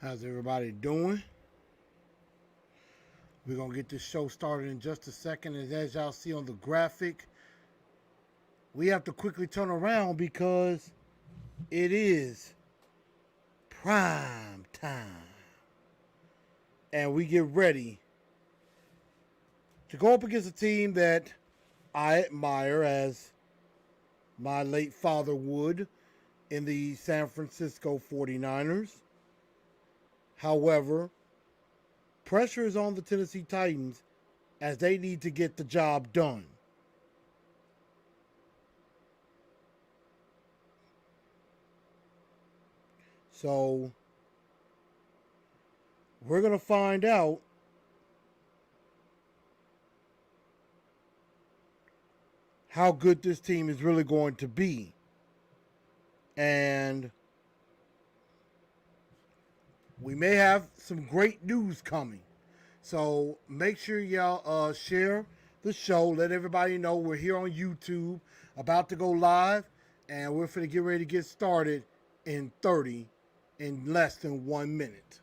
How's everybody doing? We're going to get this show started in just a second. And as y'all see on the graphic, we have to quickly turn around because it is prime time. And we get ready to go up against a team that I admire, as my late father would, in the San Francisco 49ers. However, pressure is on the Tennessee Titans as they need to get the job done. So, we're going to find out how good this team is really going to be. And we may have some great news coming. So make sure y'all share the show. Let everybody know we're here on YouTube, about to go live, and we're finna get ready to get started in less than 1 minute.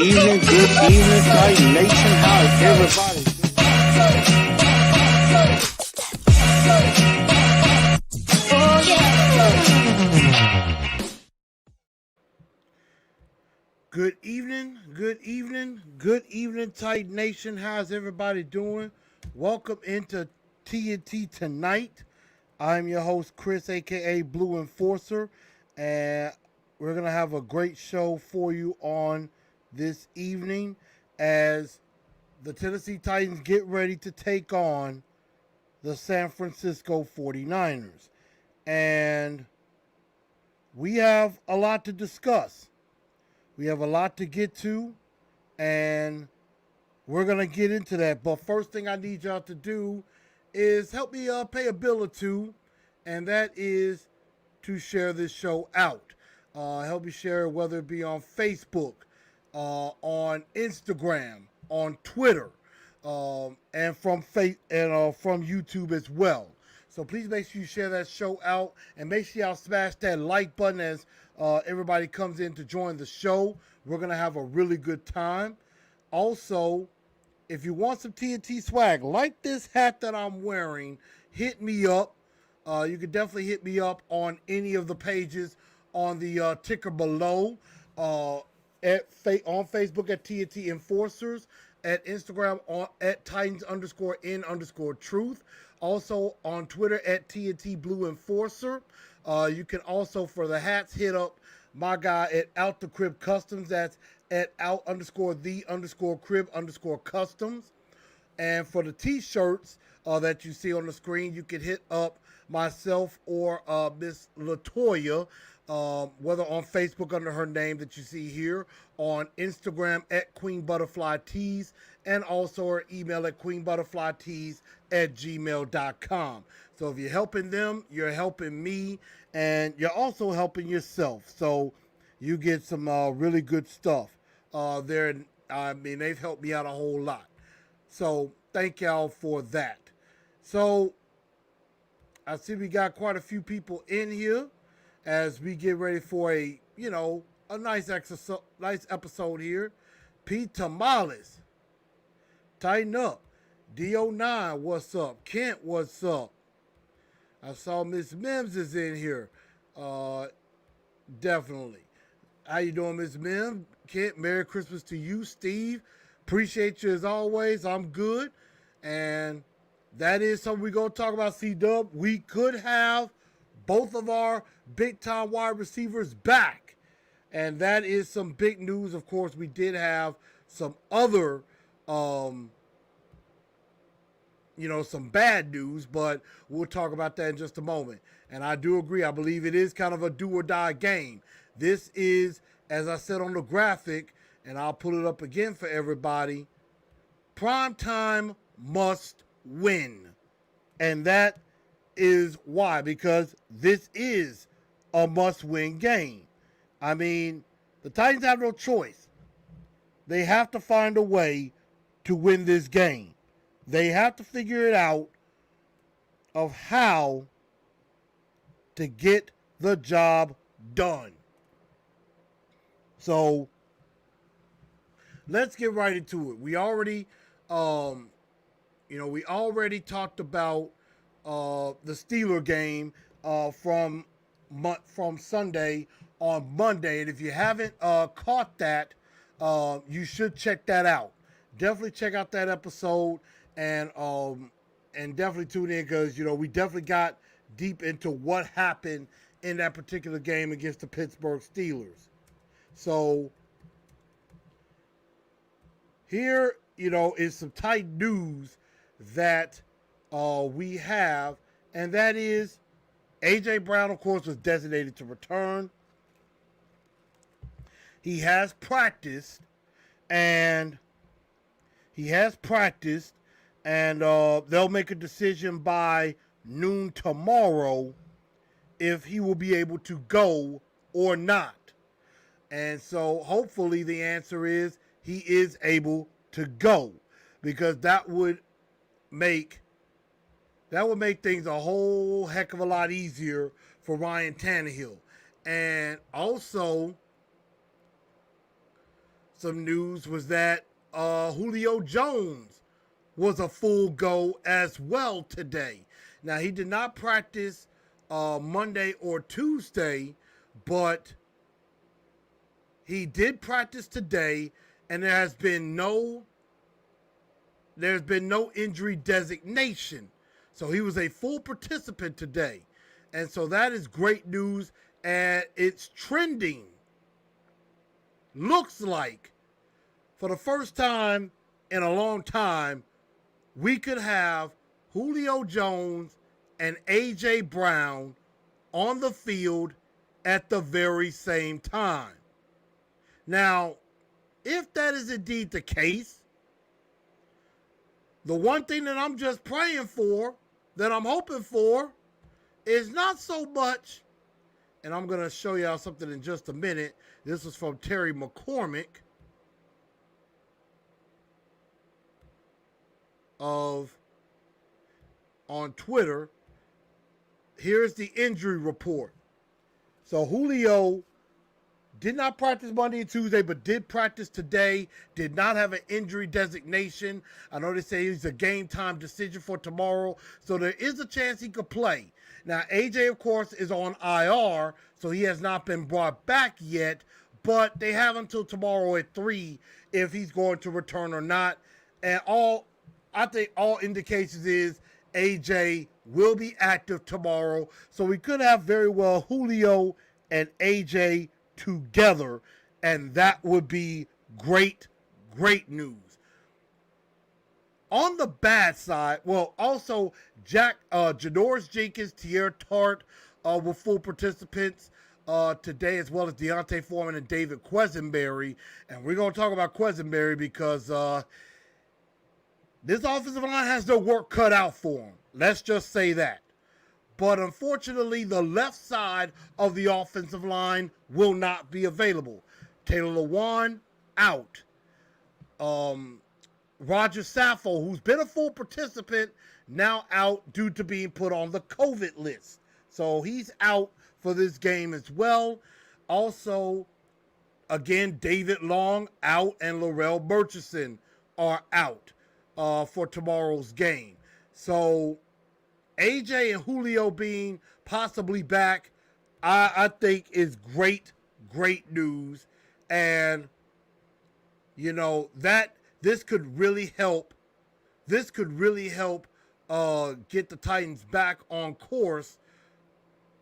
Good evening, Titan Nation. How is everybody? Oh, yeah. Good evening, Titan Nation. How's everybody doing? Welcome into TNT Tonight. I'm your host, Chris, aka Blue Enforcer, and we're going to have a great show for you on this evening as the Tennessee Titans get ready to take on the San Francisco 49ers. And we have a lot to discuss. We have a lot to get to, and we're going to get into that. But first thing I need y'all to do is help me pay a bill or two, and that is to share this show out. Help me share it, whether it be on Facebook, on Instagram, on Twitter, and from YouTube as well. So please make sure you share that show out, and make sure y'all smash that like button as everybody comes in to join the show. We're gonna have a really good time. Also, if you want some TNT swag, like this hat that I'm wearing, hit me up. You can definitely hit me up on any of the pages on the ticker below. On Facebook at TNT Enforcers, at Instagram at Titans_N_truth. Also on Twitter at TNT Blue Enforcer. You can also, for the hats, hit up my guy at Out the Crib Customs. That's at out_the_crib_customs. And for the t-shirts that you see on the screen, you can hit up myself or Miss Latoya, whether on Facebook under her name that you see here, on Instagram at Queen Butterfly Tees, and also her email at queenbutterflytees@gmail.com. So if you're helping them, you're helping me, and you're also helping yourself. So you get some really good stuff. They've helped me out a whole lot. So thank y'all for that. So I see we got quite a few people in here as we get ready for a nice episode here. Pete Tamales, tighten up. D09, what's up? Kent, what's up? I saw Miss Mims is in here. Definitely. How you doing, Miss Mim? Kent, Merry Christmas to you, Steve. Appreciate you as always. I'm good. And that is something we're going to talk about, C-Dub. We could have both of our big-time wide receivers back. And that is some big news. Of course, we did have some other, some bad news, but we'll talk about that in just a moment. And I do agree. I believe it is kind of a do or die game. This is, as I said on the graphic, and I'll put it up again for everybody, primetime must win. And that is why, because this is a must-win game. I mean, the Titans have no choice. They have to find a way to win this game. They have to figure it out of how to get the job done. So let's get right into it. We already, we already talked about the Steeler game from Sunday on Monday, and if you haven't caught that, you should check that out. Definitely check out that episode, and definitely tune in because we definitely got deep into what happened in that particular game against the Pittsburgh Steelers. So here, is some tight news that we have, and that is A.J. Brown, of course, was designated to return. He has practiced, and they'll make a decision by noon tomorrow if he will be able to go or not. And so hopefully the answer is he is able to go, because that would make things a whole heck of a lot easier for Ryan Tannehill. And also, some news was that Julio Jones was a full go as well today. Now, he did not practice Monday or Tuesday, but he did practice today, and there's been no injury designation. So he was a full participant today. And so that is great news, and it's trending. Looks like for the first time in a long time, we could have Julio Jones and A.J. Brown on the field at the very same time. Now, if that is indeed the case, the one thing that I'm just praying for, that I'm hoping for, is not so much, and I'm going to show y'all something in just a minute. This is from Terry McCormick on Twitter. Here's the injury report. So Julio did not practice Monday and Tuesday, but did practice today. Did not have an injury designation. I know they say it's a game time decision for tomorrow, so there is a chance he could play. Now, AJ, of course, is on IR, so he has not been brought back yet, but they have until tomorrow at 3 if he's going to return or not. And I think all indications is AJ will be active tomorrow, so we could have very well Julio and AJ together, and that would be great news. On the bad side, well, also Janoris Jenkins, Tierra Tart were full participants today, as well as Deontay Foreman and David Quesenberry. And we're going to talk about Quesenberry because this offensive line has their work cut out for him. Let's just say that. But unfortunately, the left side of the offensive line will not be available. Taylor Lewan, out. Roger Saffold, who's been a full participant, now out due to being put on the COVID list. So he's out for this game as well. Also, again, David Long out and Laurel Murchison are out for tomorrow's game. So AJ and Julio being possibly back I think is great news. And, that this could really help. This could really help get the Titans back on course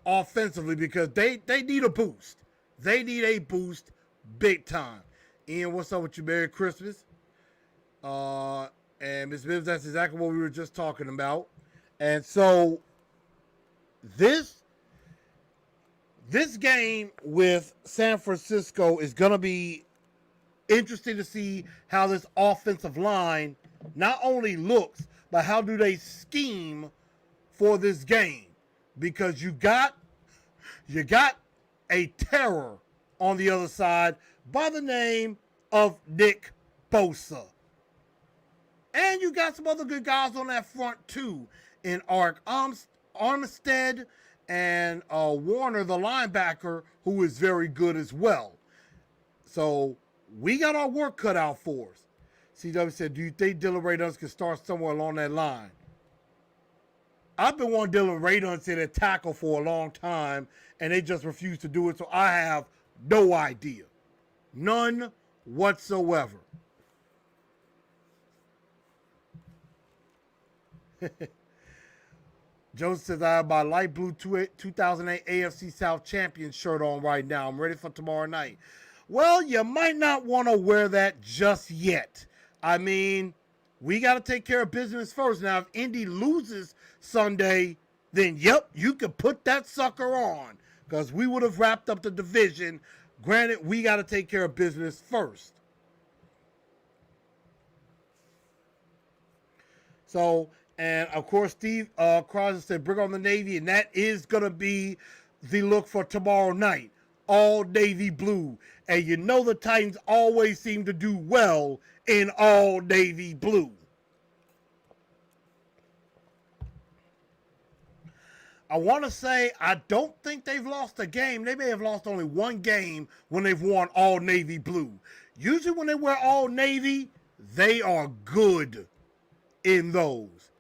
offensively because they need a boost. They need a boost big time. Ian, what's up with you? Merry Christmas. And Ms. Bibbs, that's exactly what we were just talking about. And so this this game with San Francisco is going to be interesting to see how this offensive line not only looks, but how do they scheme for this game? Because you got a terror on the other side by the name of Nick Bosa. And you got some other good guys on that front too, in Armstead and Warner, the linebacker, who is very good as well. So we got our work cut out for us. CW said, do you think Dylan Radunz can start somewhere along that line? I've been wanting Dylan Radunz in a tackle for a long time, and they just refuse to do it, so I have no idea. None whatsoever. Joseph says, I have my light blue 2008 AFC South champion shirt on right now. I'm ready for tomorrow night. Well, you might not want to wear that just yet. I mean, we got to take care of business first. Now, if Indy loses Sunday, then, yep, you can put that sucker on because we would have wrapped up the division. Granted, we got to take care of business first. So, and of course, Steve Crosby said, bring on the Navy, and that is going to be the look for tomorrow night. All navy blue. And you know the Titans always seem to do well in all navy blue. I want to say I don't think they've lost a game. They may have lost only one game when they've worn all navy blue. Usually when they wear all navy, they are good in those.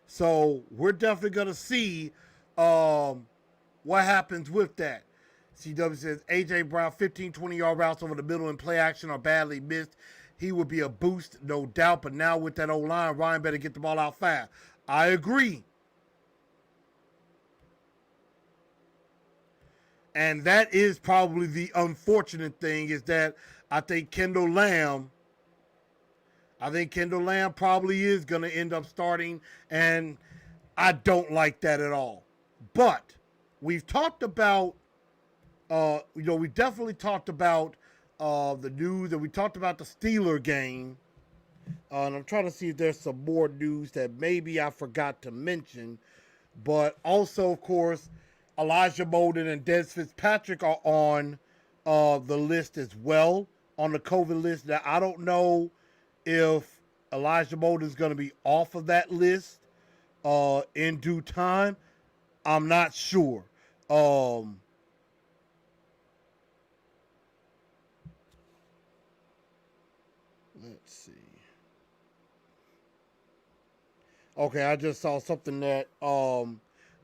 So we're definitely going to see what happens with that. CW says, A.J. Brown, 15, 20-yard routes over the middle and play action are badly missed. He would be a boost, no doubt. But now with that O-line, Ryan better get the ball out fast. I agree. And that is probably the unfortunate thing is that I think Kendall Lamb probably is going to end up starting, and I don't like that at all. But we've talked about, we definitely talked about the news, and we talked about the Steeler game. And I'm trying to see if there's some more news that maybe I forgot to mention. But also, of course, Elijah Molden and Des Fitzpatrick are on the list as well, on the COVID list. Now, I don't know if Elijah Molden is going to be off of that list in due time. I'm not sure. Let's see. Okay, I just saw something that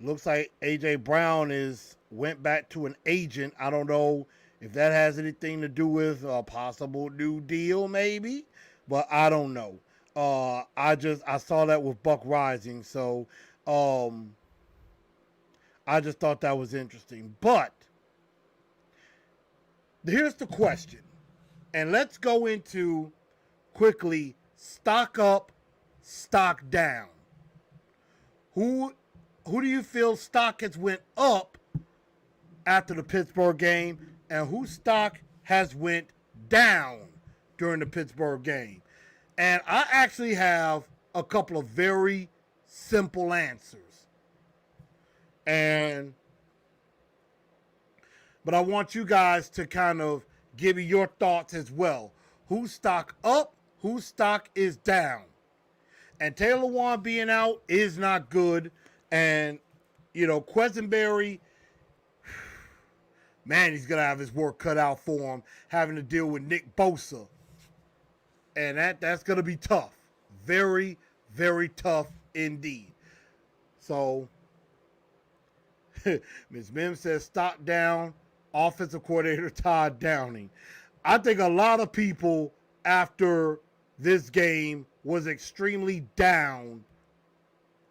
looks like A.J. Brown went back to an agent. I don't know if that has anything to do with a possible new deal, maybe, but I don't know. I saw that with Buck Rising, so I just thought that was interesting. But here's the question, and let's go into quickly stock up, stock down. Who do you feel stock has went up after the Pittsburgh game, and whose stock has went down during the Pittsburgh game? And I actually have a couple of very simple answers. But I want you guys to kind of give me your thoughts as well. Whose stock up, whose stock is down? And Taylor Lewan being out is not good. And, Quesenberry, man, he's going to have his work cut out for him, having to deal with Nick Bosa. And that's going to be tough. Very, very tough indeed. So, Ms. Mim says stock down, offensive coordinator Todd Downing. I think a lot of people after this game was extremely down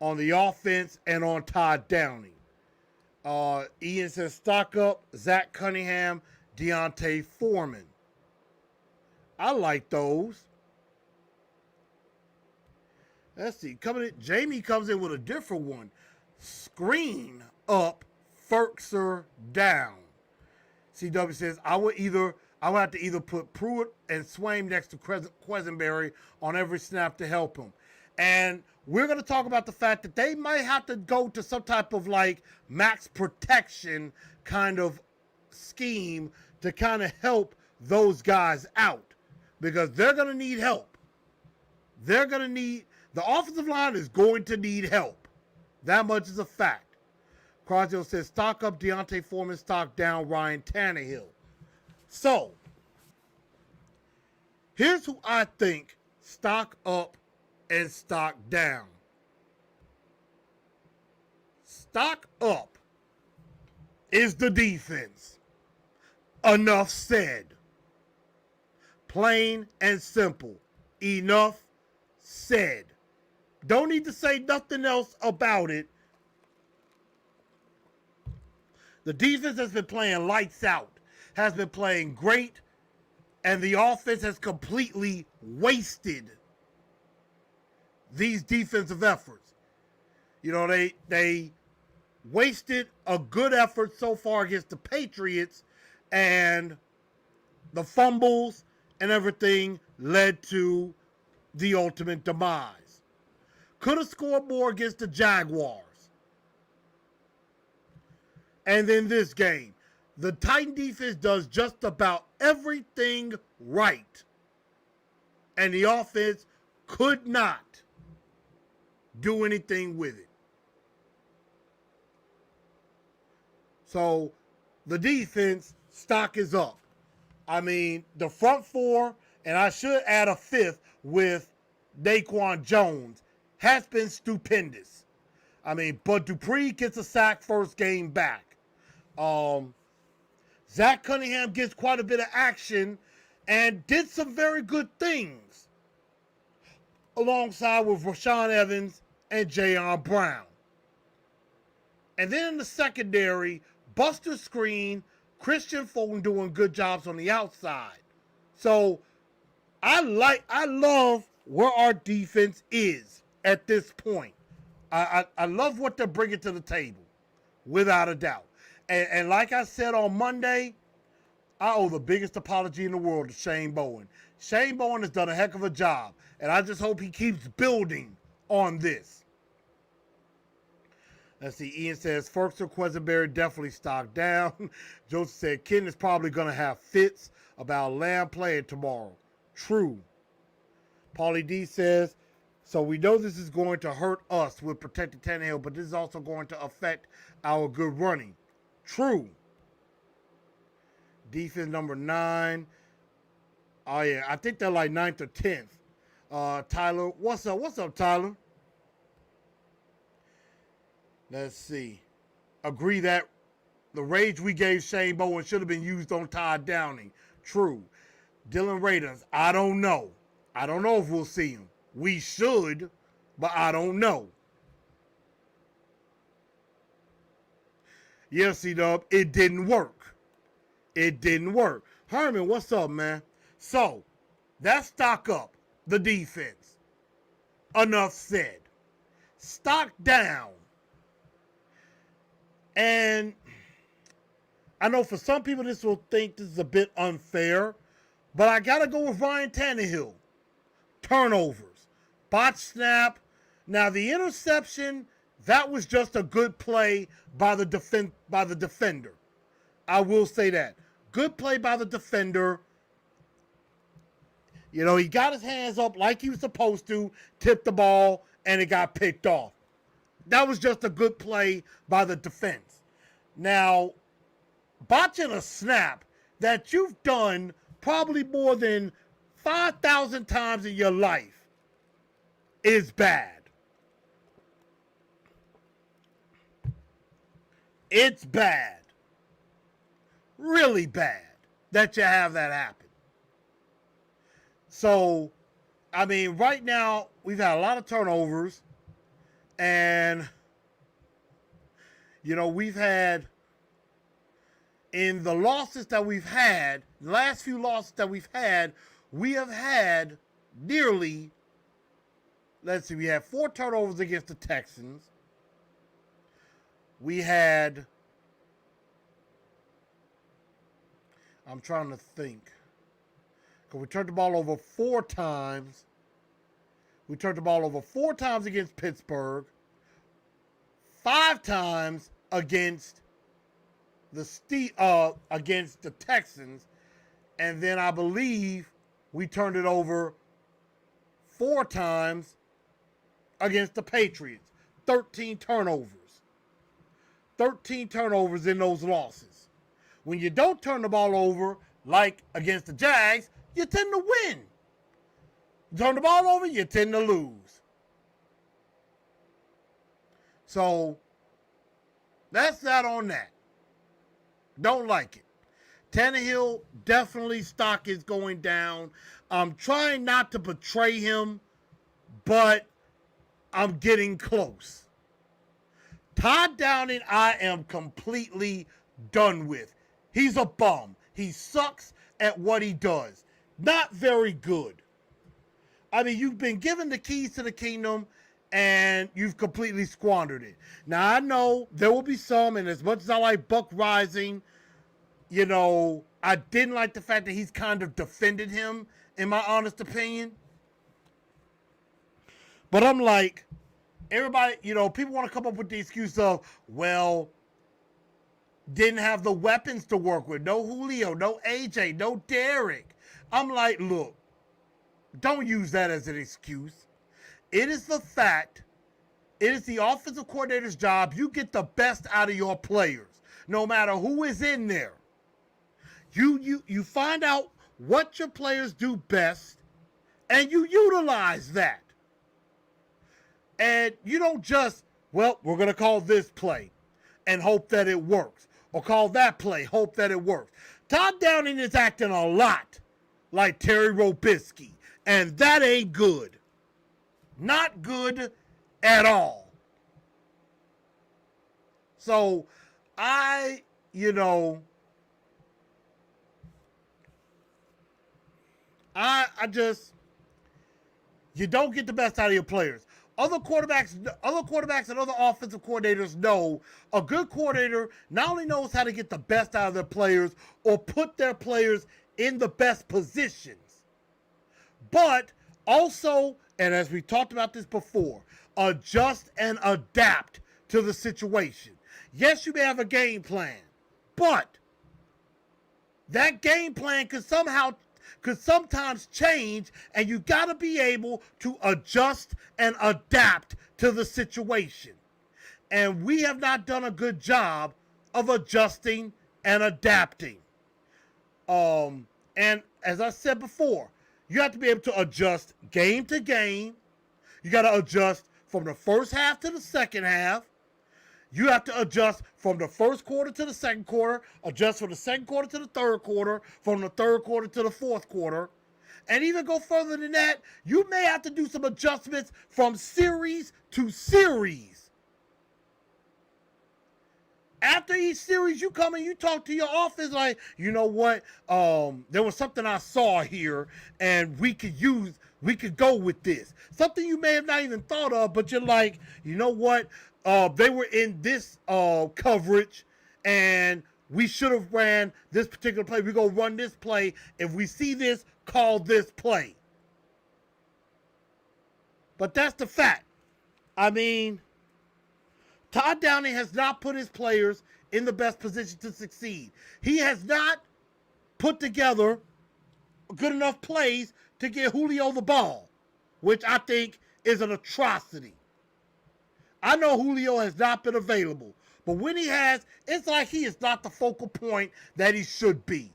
on the offense and on Todd Downing. Ian says stock up, Zach Cunningham, Deontay Foreman. I like those. Let's see. Jamie comes in with a different one. Screen up, Ferkser down. CW says I would have to either put Pruitt and Swaim next to Quisenberry on every snap to help him. And we're going to talk about the fact that they might have to go to some type of like max protection kind of scheme to kind of help those guys out because they're going to need help. The offensive line is going to need help. That much is a fact. Crosdale says stock up, Deontay Foreman, stock down, Ryan Tannehill. So, here's who I think stock up and stock down. Stock up is the defense. Enough said. Plain and simple. Enough said. Don't need to say nothing else about it. The defense has been playing lights out, has been playing great, and the offense has completely wasted these defensive efforts. You know, they wasted a good effort so far against the Patriots, and the fumbles and everything led to the ultimate demise. Could have scored more against the Jaguars. And then this game, the Titan defense does just about everything right. And the offense could not do anything with it. So the defense stock is up. I mean, the front four, and I should add a fifth with Daquan Jones, has been stupendous. I mean, but Dupree gets a sack first game back. Zach Cunningham gets quite a bit of action and did some very good things alongside with Rashaan Evans and Jayon Brown. And then in the secondary, Buster Screen, Christian Fulton doing good jobs on the outside. So I love where our defense is at this point. I love what they're bringing to the table, without a doubt. And like I said on Monday, I owe the biggest apology in the world to Shane Bowen. Shane Bowen has done a heck of a job, and I just hope he keeps building on this. Let's see. Ian says, Ferkser, Quisenberry definitely stock down. Joseph said, Ken is probably going to have fits about Lamb playing tomorrow. True. Paulie D says, so we know this is going to hurt us with protecting Tannehill, but this is also going to affect our good running. True. Defense number 9. Oh, yeah. I think they're like 9th or 10th. Tyler, what's up? What's up, Tyler? Let's see. Agree that the rage we gave Shane Bowen should have been used on Todd Downing. True. Dylan Raiders, I don't know. I don't know if we'll see him. We should, but I don't know. Yes, C-Dub, it didn't work. It didn't work. Herman, what's up, man? So, that's stock up, the defense. Enough said. Stock down. And I know for some people this will think this is a bit unfair, but I got to go with Ryan Tannehill. Turnovers. Botch snap. Now, the interception, that was just a good play by the defender. I will say that. Good play by the defender. You know, he got his hands up like he was supposed to, tipped the ball, and it got picked off. That was just a good play by the defense. Now, botching a snap that you've done probably more than 5,000 times in your life is bad. It's bad. Really bad that you have that happen. So, I mean, right now, we've had a lot of turnovers. And, you know, we've had, in the losses that we've had, the last few losses that we've had, we have had nearly, let's see, we had 4 turnovers against the Texans. We had, I'm trying to think, because we turned the ball over 4 times. We turned the ball over 4 times against Pittsburgh, 5 times against against the Texans, and then I believe we turned it over 4 times against the Patriots. 13 turnovers. 13 turnovers in those losses. When you don't turn the ball over, like against the Jags, you tend to win. You turn the ball over, you tend to lose. So, that's that on that. Don't like it. Tannehill, definitely stock is going down. I'm trying not to betray him, but I'm getting close. Todd Downing, I am completely done with. He's a bum. He sucks at what he does. Not very good. I mean, you've been given the keys to the kingdom, and you've completely squandered it. Now, I know there will be some, and as much as I like Buck Rising, you know, I didn't like the fact that he's kind of defended him, in my honest opinion. But I'm like, everybody, you know, people want to come up with the excuse of, well, didn't have the weapons to work with. No Julio, no AJ, no Derek. I'm like, look, don't use that as an excuse. It is the fact, it is the offensive coordinator's job. You get the best out of your players, no matter who is in there. You find out what your players do best, and you utilize that. And you don't just, well, we're going to call this play and hope that it works, or call that play, hope that it works. Todd Downing is acting a lot like Terry Robisky, and that ain't good. Not good at all. So, I just, you don't get the best out of your players. Other quarterbacks and other offensive coordinators know a good coordinator not only knows how to get the best out of their players or put their players in the best positions, but also, and as we talked about this before, adjust and adapt to the situation. Yes, you may have a game plan, but that game plan could sometimes change, and you got to be able to adjust and adapt to the situation. And we have not done a good job of adjusting and adapting. And as I said before, you have to be able to adjust game to game. You got to adjust from the first half to the second half. You have to adjust from the first quarter to the second quarter, adjust from the second quarter to the third quarter, from the third quarter to the fourth quarter. And even go further than that, you may have to do some adjustments from series to series. After each series, you come and you talk to your office like, you know what, there was something I saw here, and we could go with this. Something you may have not even thought of, but you're like, you know what, they were in this coverage, and we should have ran this particular play. We're going to run this play. If we see this, call this play. But that's the fact. I mean, Todd Downing has not put his players in the best position to succeed. He has not put together good enough plays to get Julio the ball, which I think is an atrocity. I know Julio has not been available, but when he has, it's like he is not the focal point that he should be.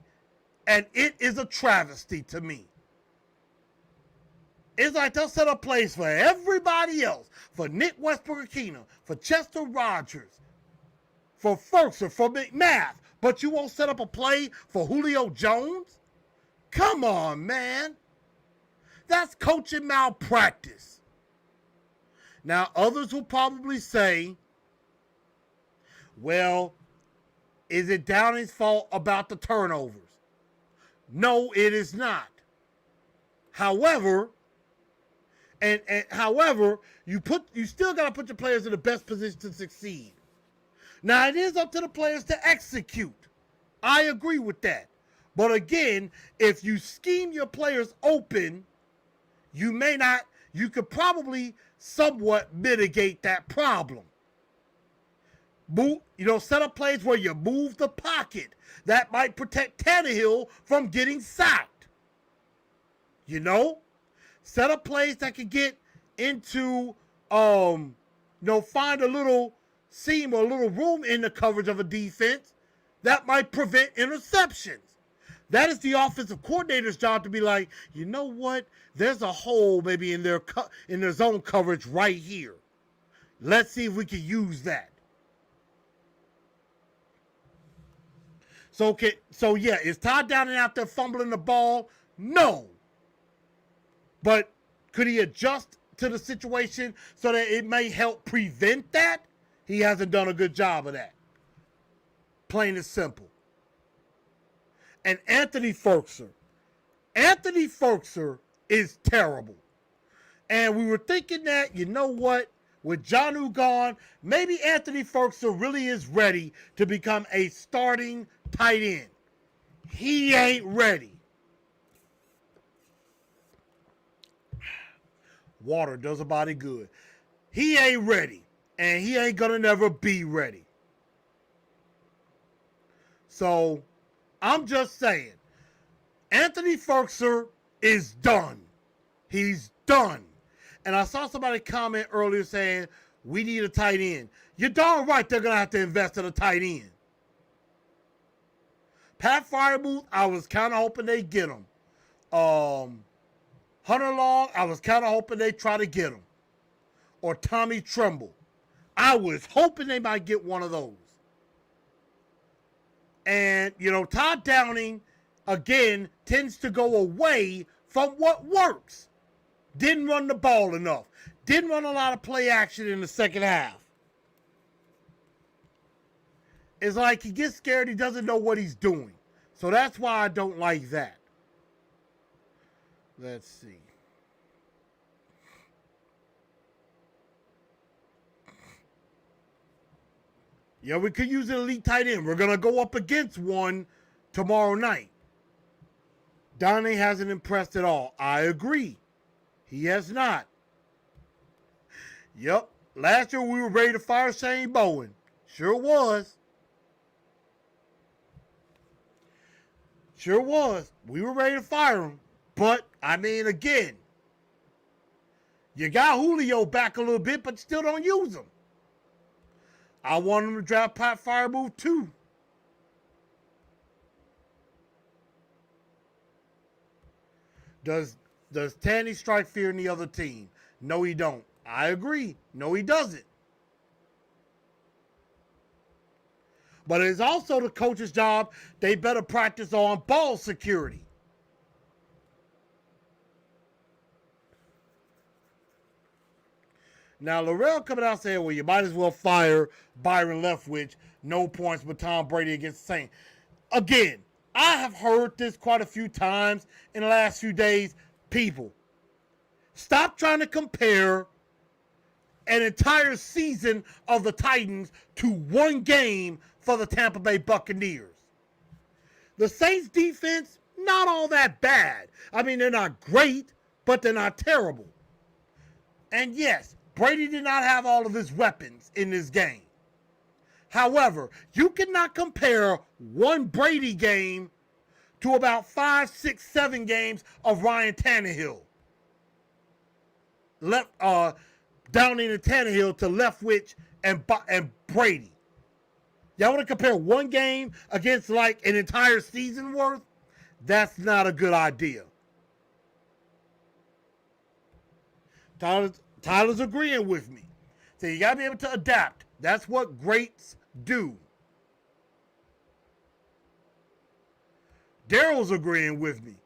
And it is a travesty to me. It's like they'll set up plays for everybody else, for Nick Westbrook-Akina, for Chester Rogers, for Firkser, for McMath, but you won't set up a play for Julio Jones? Come on, man. That's coaching malpractice. Now, others will probably say, well, is it Downing's fault about the turnovers? No, it is not. However, however, you still got to put your players in the best position to succeed. Now, it is up to the players to execute. I agree with that. But again, if you scheme your players open, you could probably somewhat mitigate that problem. Set up plays where you move the pocket. That might protect Tannehill from getting sacked. Set up plays that can get into, find a little seam or a little room in the coverage of a defense that might prevent interceptions. That is the offensive coordinator's job to be like, you know what? There's a hole maybe in their zone coverage right here. Let's see if we can use that. So yeah, is Todd Downing out there fumbling the ball? No. But could he adjust to the situation so that it may help prevent that? He hasn't done a good job of that. Plain and simple. And Anthony Firkser is terrible. And we were thinking that, you know what? With Jonnu gone, maybe Anthony Firkser really is ready to become a starting tight end. He ain't ready. Water does a body good. He ain't ready. And he ain't gonna never be ready. So, I'm just saying, Anthony Firkser is done. He's done. And I saw somebody comment earlier saying, we need a tight end. You're darn right they're going to have to invest in a tight end. Pat Freiermuth, I was kind of hoping they'd get him. Hunter Long, I was kind of hoping they'd try to get him. Or Tommy Tremble. I was hoping they might get one of those. And, Todd Downing, again, tends to go away from what works. Didn't run the ball enough. Didn't run a lot of play action in the second half. It's like he gets scared. He doesn't know what he's doing. So that's why I don't like that. Let's see. Yeah, we could use an elite tight end. We're going to go up against one tomorrow night. Donnie hasn't impressed at all. I agree. He has not. Yep. Last year we were ready to fire Shane Bowen. Sure was. Sure was. We were ready to fire him. But, again, you got Julio back a little bit, but still don't use him. I want him to draft Pat Freiermuth too. Does Tanny strike fear in the other team? No, he don't. I agree. No, he doesn't. But it's also the coach's job. They better practice on ball security. Now, Laurel coming out saying, well, you might as well fire Byron Leftwich. No points with Tom Brady against the Saints. Again, I have heard this quite a few times in the last few days. People, stop trying to compare an entire season of the Titans to one game for the Tampa Bay Buccaneers. The Saints defense, not all that bad. They're not great, but they're not terrible. And yes, Brady did not have all of his weapons in this game. However, you cannot compare one Brady game to about 5, 6, 7 games of Ryan Tannehill. Downing and Tannehill to Leftwich and Brady. Y'all want to compare one game against like an entire season worth? That's not a good idea. Tyler's agreeing with me. So you got to be able to adapt. That's what greats do. Daryl's agreeing with me.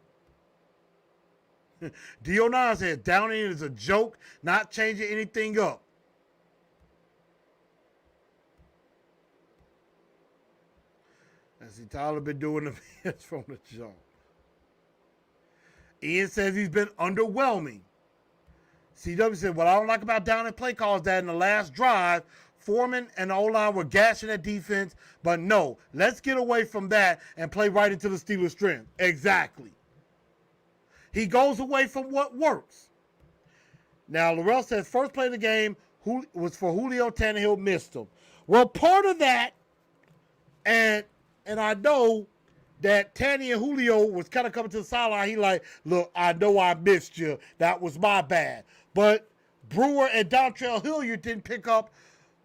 D09 said Downing is a joke, not changing anything up. And see, Tyler been doing the best from the jump. Ian says he's been underwhelming. CW said, what I don't like about Downing play calls is that in the last drive, Foreman and the O-line were gashing at defense, but no, let's get away from that and play right into the Steelers' strength. Exactly. He goes away from what works. Now, Laurel says first play of the game was for Julio. Tannehill missed him. Well, part of that, and I know that Tanny and Julio was kind of coming to the sideline. He like, look, I know I missed you. That was my bad. But Brewer and Dontrell Hilliard didn't pick up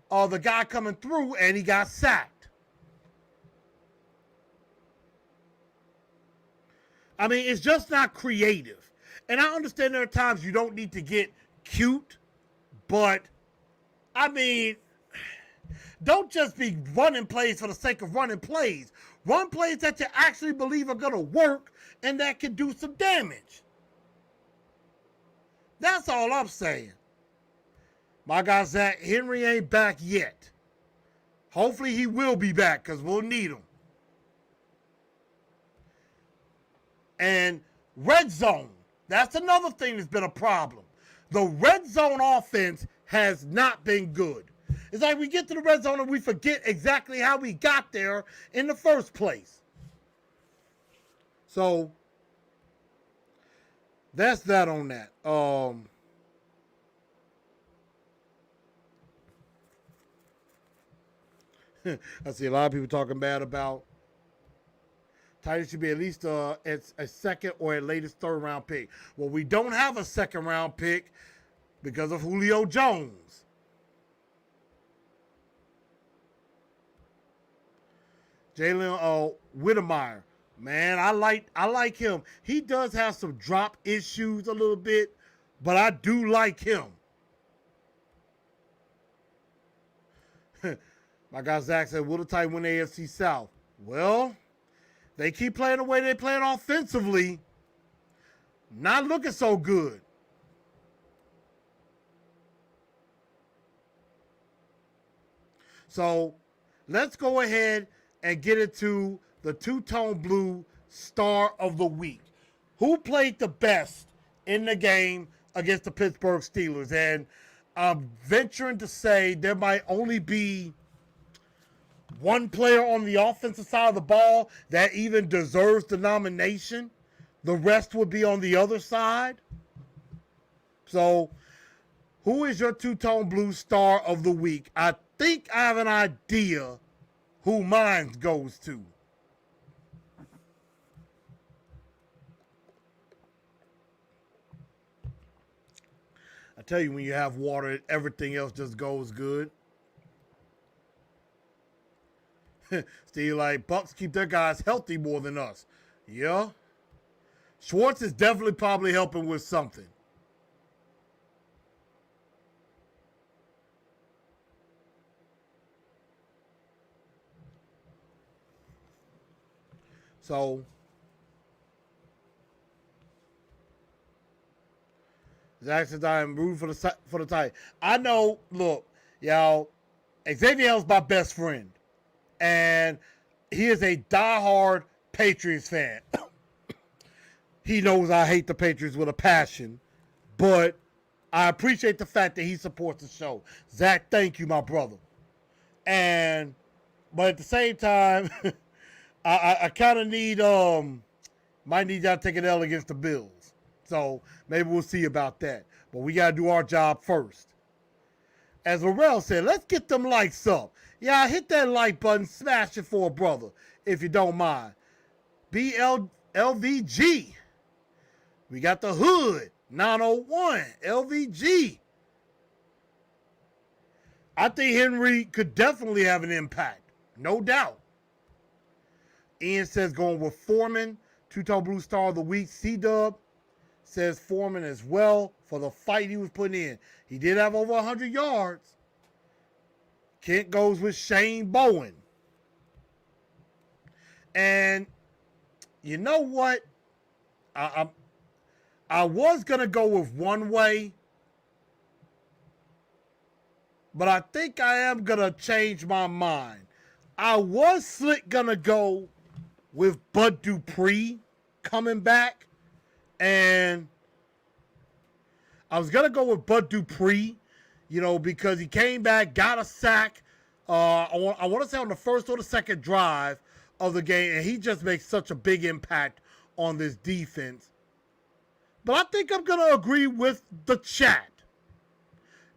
the guy coming through, and he got sacked. I mean, it's just not creative. And I understand there are times you don't need to get cute, but, I mean, don't just be running plays for the sake of running plays. Run plays that you actually believe are going to work and that can do some damage. That's all I'm saying. My guy Zach Henry ain't back yet. Hopefully he will be back because we'll need him. And red zone, that's another thing that's been a problem. The red zone offense has not been good. It's like we get to the red zone and we forget exactly how we got there in the first place. So, that's that on that. I see a lot of people talking bad about Titans should be at least a second or at latest third round pick. Well, we don't have a second round pick because of Julio Jones. Jalen Whittemire, man, I like him. He does have some drop issues a little bit, but I do like him. My guy Zach said, will the Titans win the AFC South? Well, they keep playing the way they're playing offensively. Not looking so good. So let's go ahead and get into the two-tone blue star of the week. Who played the best in the game against the Pittsburgh Steelers? And I'm venturing to say there might only be one player on the offensive side of the ball that even deserves the nomination. The rest would be on the other side. So, who is your two-tone blue star of the week? I think I have an idea who mine goes to. I tell you, when you have water, everything else just goes good. Steve, like, Bucks keep their guys healthy more than us. Yeah. Schwartz is definitely probably helping with something. So, Zach says I am rooting for the Titans. I know, look, y'all, Xavier Hill's my best friend. And he is a diehard Patriots fan. He knows I hate the Patriots with a passion, but I appreciate the fact that he supports the show. Zach, thank you, my brother. But at the same time, I kind of need, might need y'all to take an L against the Bills. So maybe we'll see about that. But we got to do our job first. As Laurel said, let's get them likes up. Yeah, hit that like button, smash it for a brother, if you don't mind. LVG. We got the hood, 901, LVG. I think Henry could definitely have an impact, no doubt. Ian says going with Foreman, two-tone blue star of the week. C-Dub says Foreman as well for the fight he was putting in. He did have over 100 yards. Kent goes with Shane Bowen. And you know what? I, I was going to go with one way, but I think I am going to change my mind. I was slick going to go with Bud Dupree coming back, and I was going to go with Bud Dupree, because he came back, got a sack, I want to say on the first or the second drive of the game, and he just makes such a big impact on this defense. But I think I'm going to agree with the chat.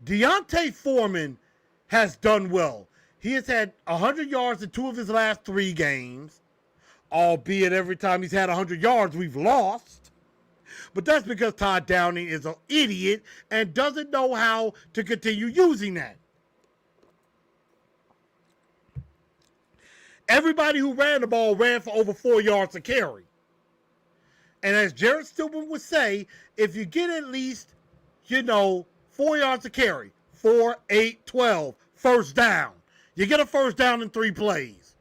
Deontay Foreman has done well. He has had 100 yards in 2 of his last 3 games, albeit every time he's had 100 yards, we've lost. But that's because Todd Downing is an idiot and doesn't know how to continue using that. Everybody who ran the ball ran for over 4 yards a carry. And as Jared Stillman would say, if you get at least, 4 yards a carry, 4, 8, 12, first down. You get a first down in 3 plays.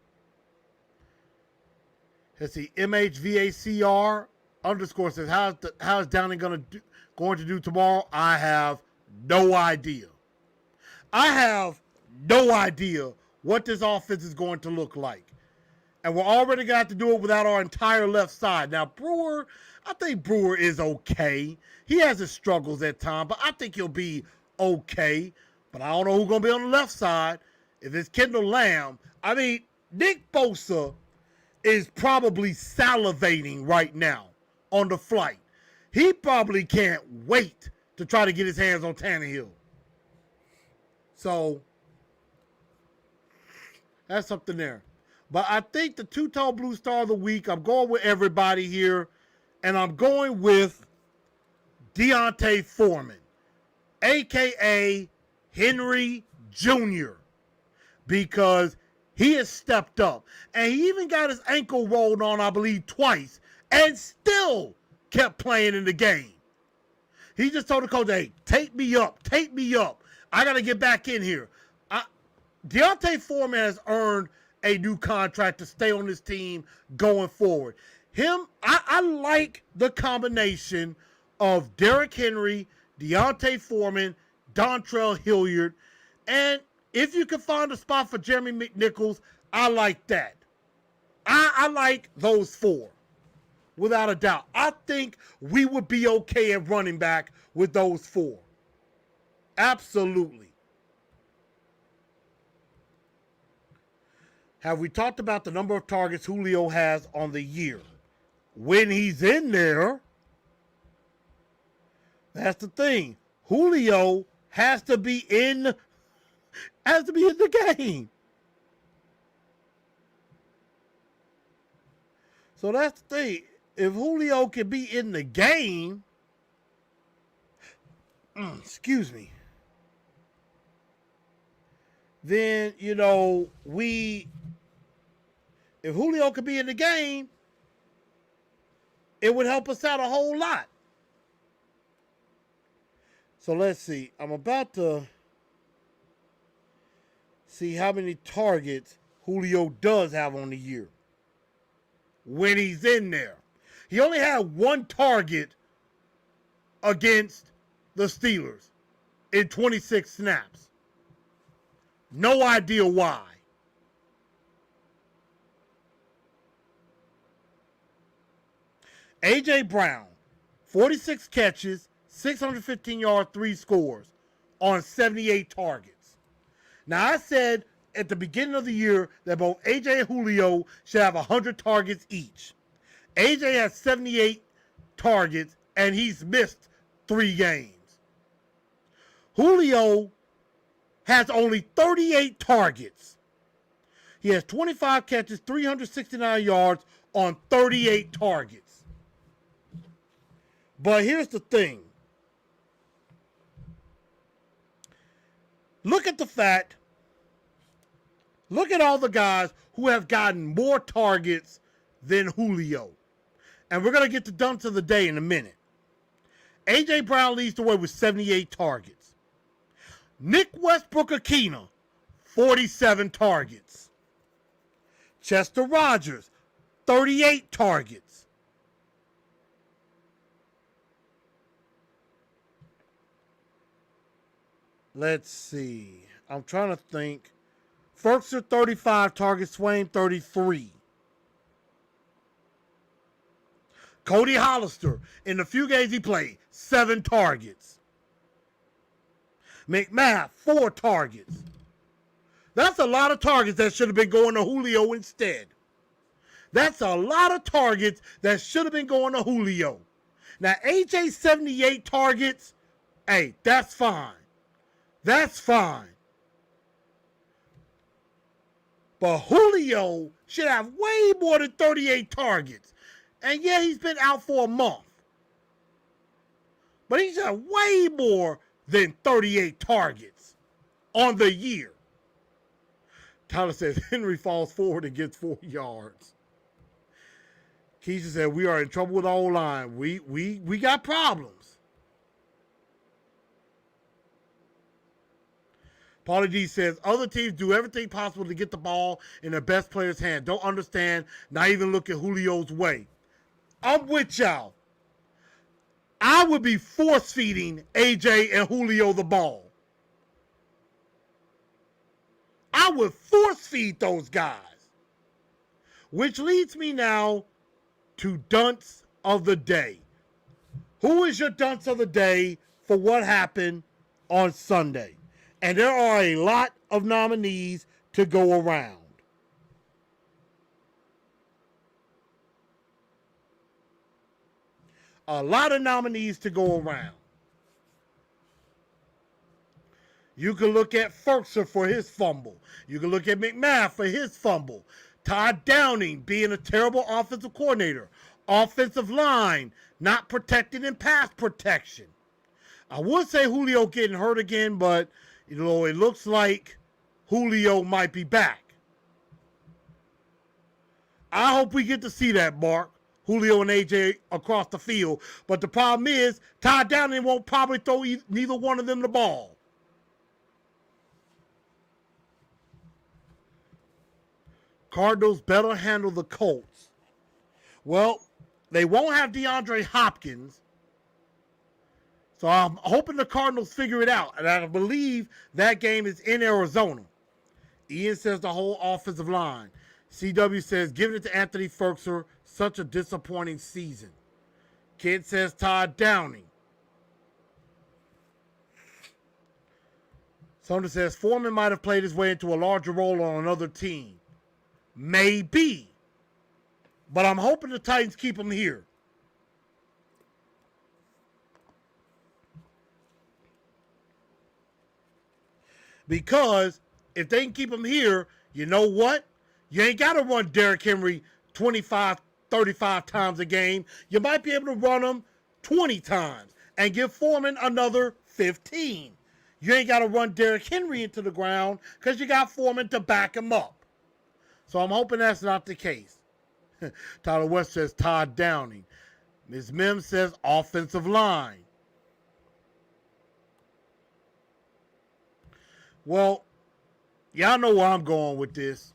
Let's see, MHVACR _ says, how is Downing going to do tomorrow? I have no idea. I have no idea what this offense is going to look like. And we're already going to have to do it without our entire left side. Now, Brewer, I think Brewer is okay. He has his struggles at times, but I think he'll be okay. But I don't know who's going to be on the left side. If it's Kendall Lamb, Nick Bosa is probably salivating right now on the flight. He probably can't wait to try to get his hands on Tannehill. So, that's something there. But I think the two-tone blue star of the week, I'm going with everybody here, and I'm going with Deontay Foreman, a.k.a. Henry Jr., because he has stepped up. And he even got his ankle rolled on, I believe, twice, and still kept playing in the game. He just told the coach, hey, take me up. I got to get back in here. Deontay Foreman has earned a new contract to stay on this team going forward. I like the combination of Derrick Henry, Deontay Foreman, Dontrell Hilliard, and if you can find a spot for Jeremy McNichols, I like that. I like those 4, without a doubt. I think we would be okay at running back with those 4. Absolutely. Have we talked about the number of targets Julio has on the year? When he's in there, that's the thing. Julio has to be in the game. So that's the thing. If Julio can be in the game, excuse me, then, if Julio could be in the game, it would help us out a whole lot. So let's see. I'm about to see how many targets Julio does have on the year when he's in there. He only had 1 target against the Steelers in 26 snaps. No idea why. A.J. Brown, 46 catches, 615 yards, 3 scores on 78 targets. Now, I said at the beginning of the year that both A.J. and Julio should have 100 targets each. A.J. has 78 targets, and he's missed 3 games. Julio has only 38 targets. He has 25 catches, 369 yards on 38 targets. But here's the thing. Look at all the guys who have gotten more targets than Julio. And we're going to get to dunks of the day in a minute. A.J. Brown leads the way with 78 targets. Nick Westbrook-Akina, 47 targets. Chester Rogers, 38 targets. Let's see. I'm trying to think. Ferkser 35 targets, Swain 33. Cody Hollister, in the few games he played, 7 targets. McMath, 4 targets. That's a lot of targets that should have been going to Julio instead. That's a lot of targets that should have been going to Julio. Now, AJ 78 targets, hey, that's fine. That's fine. But Julio should have way more than 38 targets. And yeah, he's been out for a month. But he's had way more than 38 targets on the year. Tyler says, Henry falls forward and gets 4 yards. Keisha said, we are in trouble with our O-line. We got problems. Paulie D says, other teams do everything possible to get the ball in their best player's hand. Don't understand, not even look at Julio's way. I'm with y'all. I would be force-feeding AJ and Julio the ball. I would force-feed those guys. Which leads me now to dunce of the day. Who is your dunce of the day for what happened on Sunday? And there are a lot of nominees to go around. A lot of nominees to go around. You can look at Ferkser for his fumble. You can look at McMath for his fumble. Todd Downing being a terrible offensive coordinator. Offensive line not protected in pass protection. I would say Julio getting hurt again, but it looks like Julio might be back. I hope we get to see that, Mark. Julio and AJ across the field. But the problem is, Todd Downing won't probably throw neither one of them the ball. Cardinals better handle the Colts. Well, they won't have DeAndre Hopkins. So I'm hoping the Cardinals figure it out. And I believe that game is in Arizona. Ian says the whole offensive line. CW says, giving it to Anthony Ferkser, such a disappointing season. Kid says Todd Downing. Someone says Foreman might have played his way into a larger role on another team. Maybe. But I'm hoping the Titans keep him here. Because if they can keep him here, you know what? You ain't got to run Derrick Henry 25, 35 times a game. You might be able to run him 20 times and give Foreman another 15. You ain't got to run Derrick Henry into the ground because you got Foreman to back him up. So I'm hoping that's not the case. Tyler West says Todd Downing. Ms. Mims says offensive line. Well, y'all know where I'm going with this.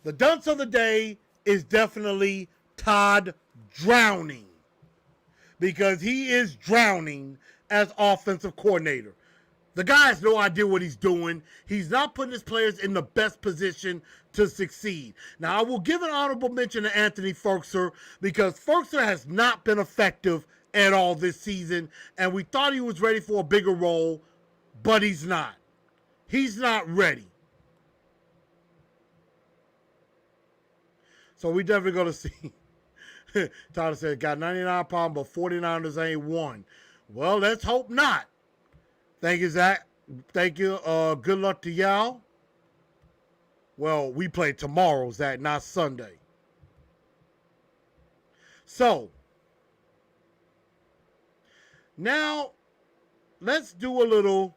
The dunce of the day is definitely Todd Drowning. Because he is drowning as offensive coordinator. The guy has no idea what he's doing. He's not putting his players in the best position to succeed. Now, I will give an honorable mention to Anthony Ferkser because Ferkser has not been effective at all this season, and we thought he was ready for a bigger role, but he's not. He's not ready. So we definitely going to see. Tyler said, got 99 problems, but 49ers ain't one. Well, let's hope not. Thank you, Zach. Thank you. Good luck to y'all. Well, we play tomorrow, Zach, not Sunday. So, now, let us do a little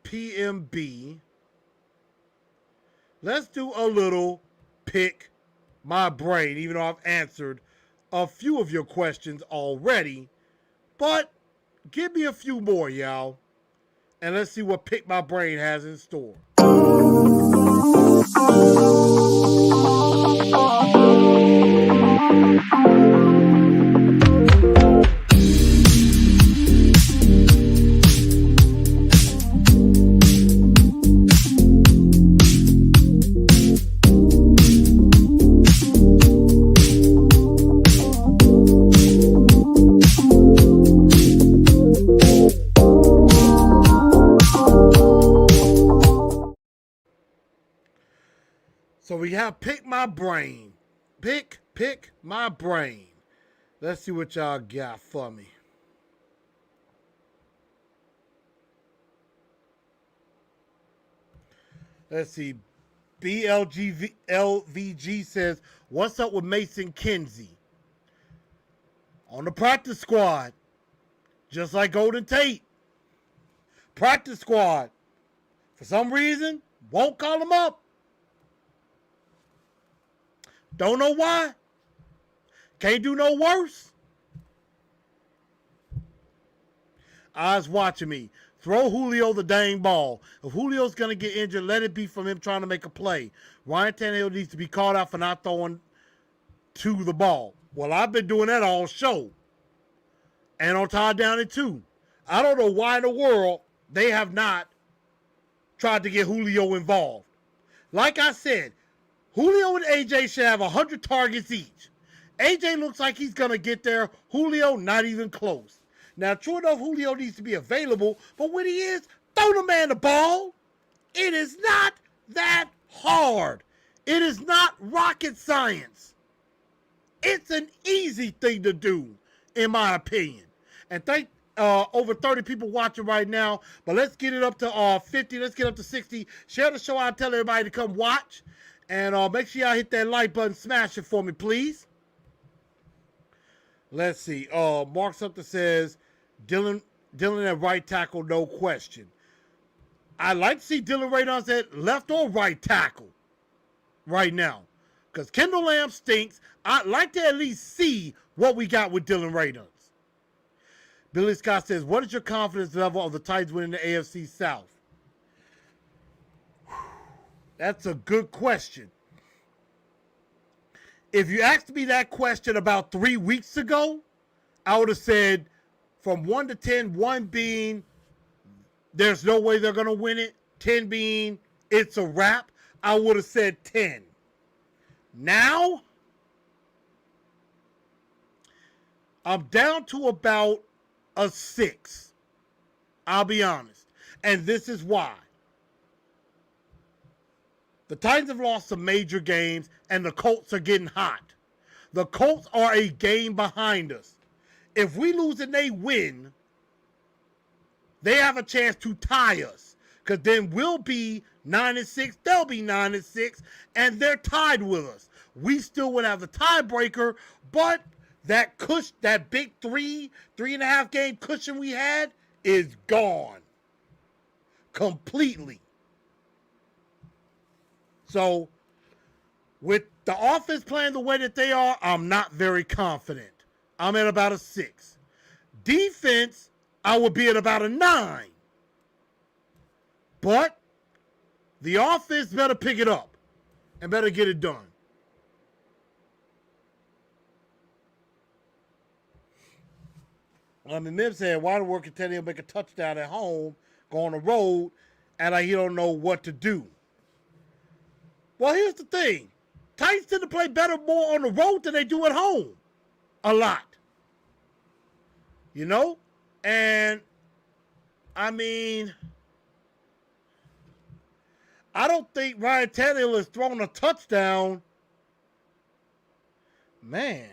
PMB. Let's do a little pick my brain, even though I've answered a few of your questions already. But give me a few more, y'all. And let's see what Pick My Brain has in store. have picked my brain. Pick my brain. Let's see what y'all got for me. Let's see. BLVG says, what's up with Mason Kinsey? On the practice squad. Just like Golden Tate. Practice squad. For some reason, won't call him up. Don't know why. Can't do no worse. Eyes watching me. Throw Julio the dang ball. If Julio's going to get injured, let it be from him trying to make a play. Ryan Tannehill needs to be called out for not throwing to the ball. Well, I've been doing that all show. And on Todd Downing too. I don't know why in the world they have not tried to get Julio involved. Like I said, Julio and AJ should have 100 targets each. AJ looks like he's going to get there. Julio, not even close. Now, true enough, Julio needs to be available, but when he is, throw the man the ball. It is not that hard. It is not rocket science. It's an easy thing to do, in my opinion. And thank over 30 people watching right now, but let's get it up to 50. Let's get up to 60. Share the show out, tell everybody to come watch. And make sure y'all hit that like button, smash it for me, please. Let's see. Mark something says, Dylan at right tackle, no question. I'd like to see Dylan Radons at left or right tackle right now. Because Kendall Lamb stinks. I'd like to at least see what we got with Dylan Radons. Billy Scott says, what is your confidence level of the Titans winning the AFC South? That's a good question. If you asked me that question about 3 weeks ago, I would have said from 1 to 10, 1 being there's no way they're going to win it, 10 being it's a wrap, I would have said 10. Now, I'm down to about a 6. I'll be honest. And this is why. The Titans have lost some major games, and the Colts are getting hot. The Colts are a game behind us. If we lose and they win, they have a chance to tie us. Because then we'll be 9-6, they'll be 9-6, and they're tied with us. We still would have the tiebreaker, but that big 3.5 game cushion we had is gone. Completely. So, with the offense playing the way that they are, I'm not very confident. I'm at about a 6. Defense, I would be at about a 9. But the offense better pick it up and better get it done. I mean, Mim said, why the worker tell him to make a touchdown at home, go on the road, and he don't know what to do? Well, here's the thing. Titans tend to play better more on the road than they do at home. A lot. You know? And, I mean, I don't think Ryan Tannehill has thrown a touchdown. Man.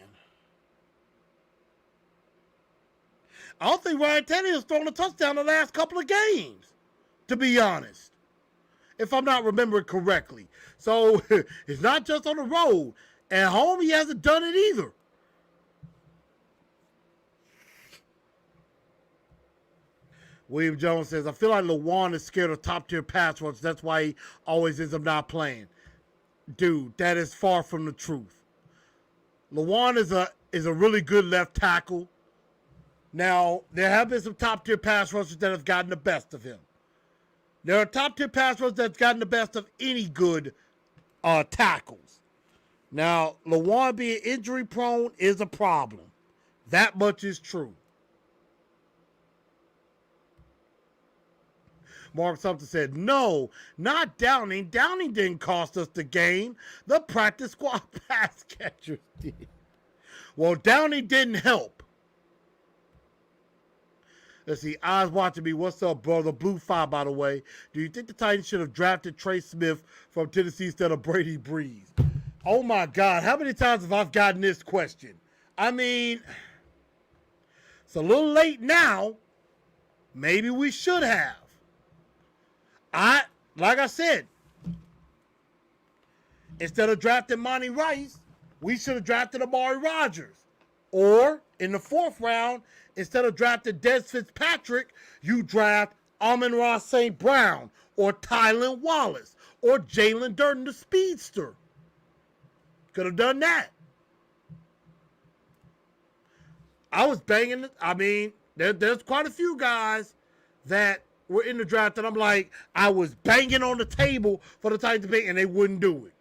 I don't think Ryan Tannehill has thrown a touchdown the last couple of games, to be honest, if I'm not remembering correctly. So, it's not just on the road. At home, he hasn't done it either. William Jones says, I feel like Lawan is scared of top-tier pass rush. That's why he always ends up not playing. Dude, that is far from the truth. Lawan is a really good left tackle. Now, there have been some top-tier pass rushers that have gotten the best of him. There are top-tier pass rushers that have gotten the best of any good tackles. Now, Lawan being injury-prone is a problem. That much is true. Mark Sumter said, no, not Downing. Downing didn't cost us the game. The practice squad pass catchers did. Well, Downing didn't help. Let's see. Eyes watching me. What's up, brother? Blue 5, by the way. Do you think the Titans should have drafted Trey Smith from Tennessee instead of Brady Breeze? Oh, my God. How many times have I gotten this question? I mean, it's a little late now. Maybe we should have. Like I said, instead of drafting Monty Rice, we should have drafted Amari Rodgers. Or, in the 4th round, instead of drafting Des Fitzpatrick, you draft Amon-Ra St. Brown or Tylan Wallace or Jalen Durden, the speedster. Could have done that. I was banging. I mean, there's quite a few guys that were in the draft that I'm like, I was banging on the table for the Titans to pick, and they wouldn't do it.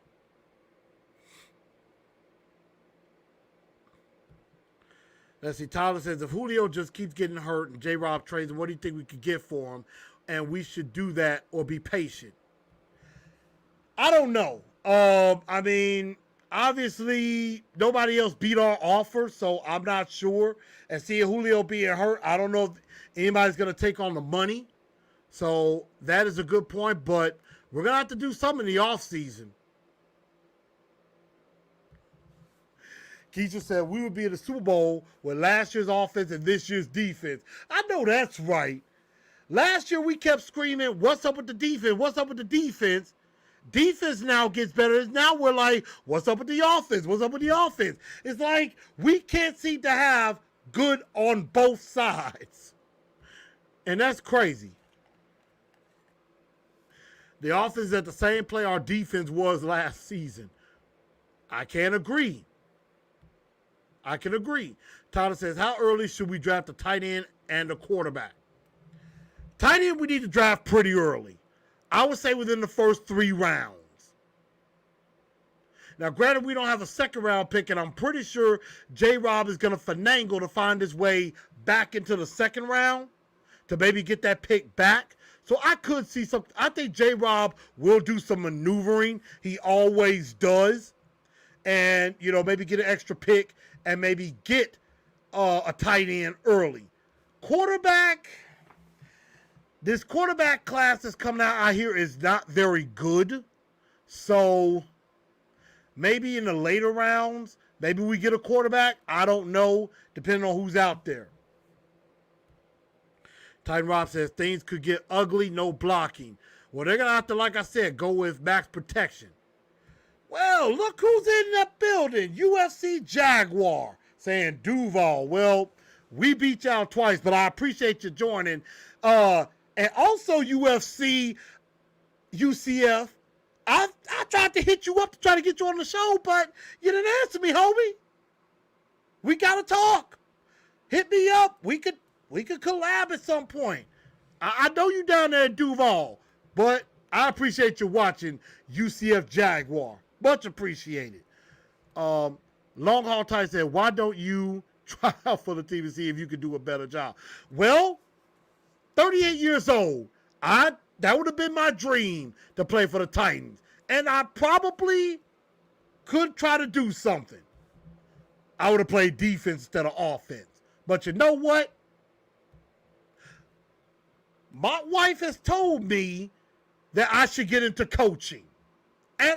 Let's see. Tyler says, if Julio just keeps getting hurt and J-Rob trades him, what do you think we could get for him? And we should do that or be patient. I don't know. I mean, obviously, nobody else beat our offer, so I'm not sure. And seeing Julio being hurt, I don't know if anybody's going to take on the money. So that is a good point, but we're going to have to do something in the offseason. Keisha said we would be in the Super Bowl with last year's offense and this year's defense. I know that's right. Last year we kept screaming, what's up with the defense? What's up with the defense? Defense now gets better. Now we're like, what's up with the offense? What's up with the offense? It's like we can't seem to have good on both sides. And that's crazy. The offense is at the same play our defense was last season. I can't agree. I can agree. Tyler says, how early should we draft a tight end and a quarterback? Tight end, we need to draft pretty early. I would say within the first 3 rounds. Now, granted, we don't have a 2nd round pick, and I'm pretty sure J-Rob is going to finagle to find his way back into the 2nd round to maybe get that pick back. So I could see something. I think J-Rob will do some maneuvering. He always does. And, you know, maybe get an extra pick and maybe get a tight end early. Quarterback, this quarterback class that's coming out, I hear, is not very good. So maybe in the later rounds, maybe we get a quarterback. I don't know, depending on who's out there. Titan Rob says things could get ugly, no blocking. Well, they're going to have to, like I said, go with max protection. Well, look who's in that building. UFC Jaguar saying Duval. Well, we beat y'all twice, but I appreciate you joining. And also UFC, UCF. I tried to hit you up to try to get you on the show, but you didn't answer me, homie. We got to talk. Hit me up. We could collab at some point. I know you down there at Duval, but I appreciate you watching UCF Jaguar. Much appreciated. Long Haul Ty said, why don't you try out for the team and see if you can do a better job? Well, 38 years old. That would have been my dream to play for the Titans. And I probably could try to do something. I would have played defense instead of offense. But you know what? My wife has told me that I should get into coaching. And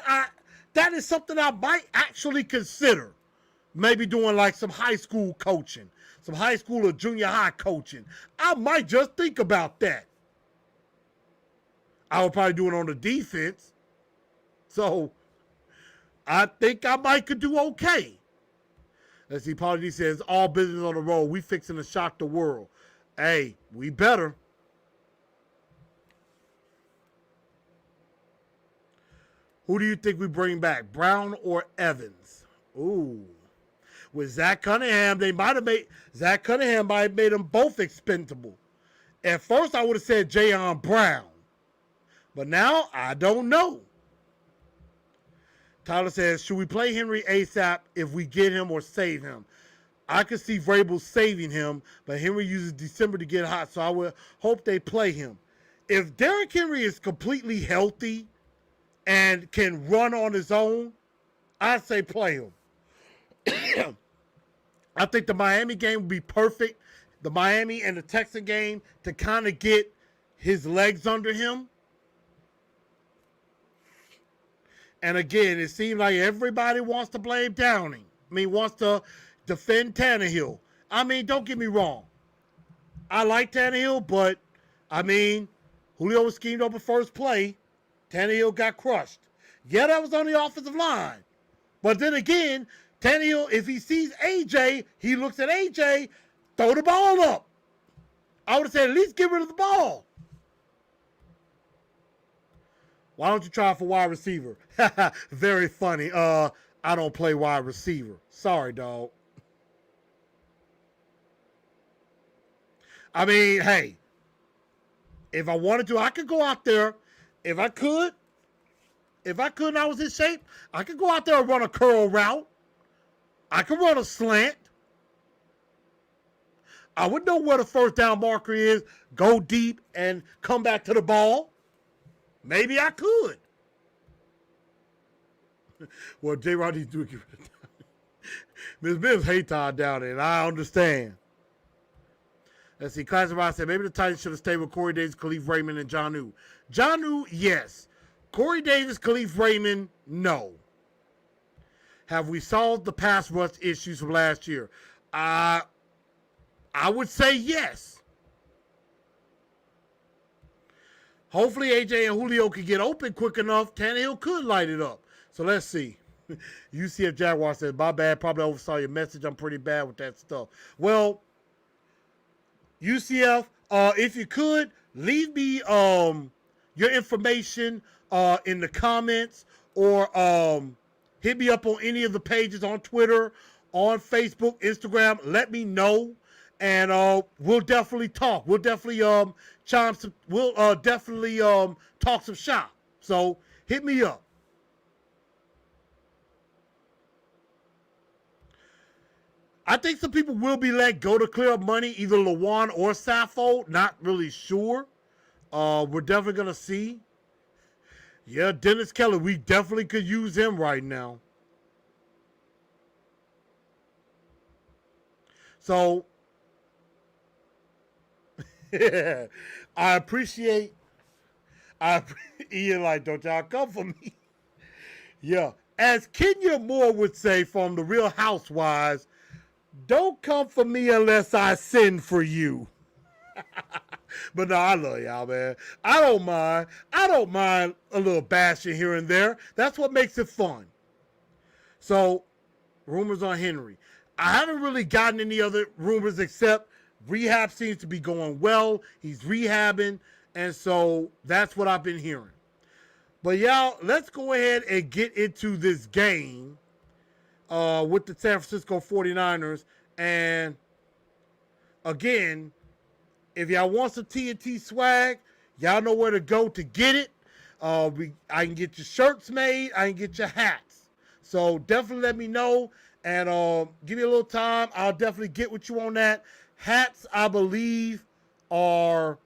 that is something I might actually consider. Maybe doing like some high school coaching. Some high school or junior high coaching. I might just think about that. I would probably do it on the defense. So, I think I might could do okay. Let's see, Paulie D says, all business on the road. We fixing to shock the world. Hey, we better. Who do you think we bring back, Brown or Evans? Ooh. With Zach Cunningham, Zach Cunningham might have made them both expendable. At first, I would have said Jayon Brown. But now, I don't know. Tyler says, should we play Henry ASAP if we get him or save him? I could see Vrabel saving him, but Henry uses December to get hot, so I would hope they play him. If Derrick Henry is completely healthy and can run on his own, I'd say play him. I think the Miami game would be perfect. the Miami and the Texan game to kind of get his legs under him. And again, it seems like everybody wants to blame Downing. I mean, wants to defend Tannehill. I mean, don't get me wrong. I like Tannehill, but, I mean, Julio was schemed over first play. Tannehill got crushed. Yeah, that was on the offensive line. But then again, Tannehill, if he sees A.J., he looks at A.J., throw the ball up. I would have said, at least get rid of the ball. Why don't you try for wide receiver? Very funny. I don't play wide receiver. Sorry, dog. I mean, hey, if I wanted to, I could go out there. If I could and I was in shape, I could go out there and run a curl route. I could run a slant. I would know where the first down marker is, go deep, and come back to the ball. Maybe I could. Well, J. Roddy's doing it. Ms. Mims hate Todd down there, and I understand. Let's see. Classic Rod said, maybe the Titans should have stayed with Corey Davis, Khalif Raymond, and Jonnu. Jonnu, yes. Corey Davis, Khalif Raymond, no. Have we solved the pass rush issues from last year? I would say yes. Hopefully AJ and Julio could get open quick enough. Tannehill could light it up. So let's see. UCF Jaguar says, my bad. Probably oversaw your message. I'm pretty bad with that stuff. Well, UCF, if you could, leave me your information in the comments, or hit me up on any of the pages on Twitter, on Facebook, Instagram. Let me know, and we'll definitely talk. We'll definitely talk some shop. So hit me up. I think some people will be let go to clear up money, either Lawan or Saffold. Not really sure. We're definitely going to see. Yeah, Dennis Kelly, we definitely could use him right now. So, I appreciate Ian, like, don't y'all come for me. Yeah. As Kenya Moore would say from The Real Housewives, don't come for me unless I send for you. But no, I love y'all, man. I don't mind a little bashing here and there. That's what makes it fun. So, rumors on Henry. I haven't really gotten any other rumors except rehab seems to be going well. He's rehabbing, and so that's what I've been hearing. But y'all, let's go ahead and get into this game with the San Francisco 49ers. And again, if y'all want some TNT swag, y'all know where to go to get it. I can get your shirts made. I can get your hats. So definitely let me know, and give me a little time. I'll definitely get with you on that. Hats, I believe, are,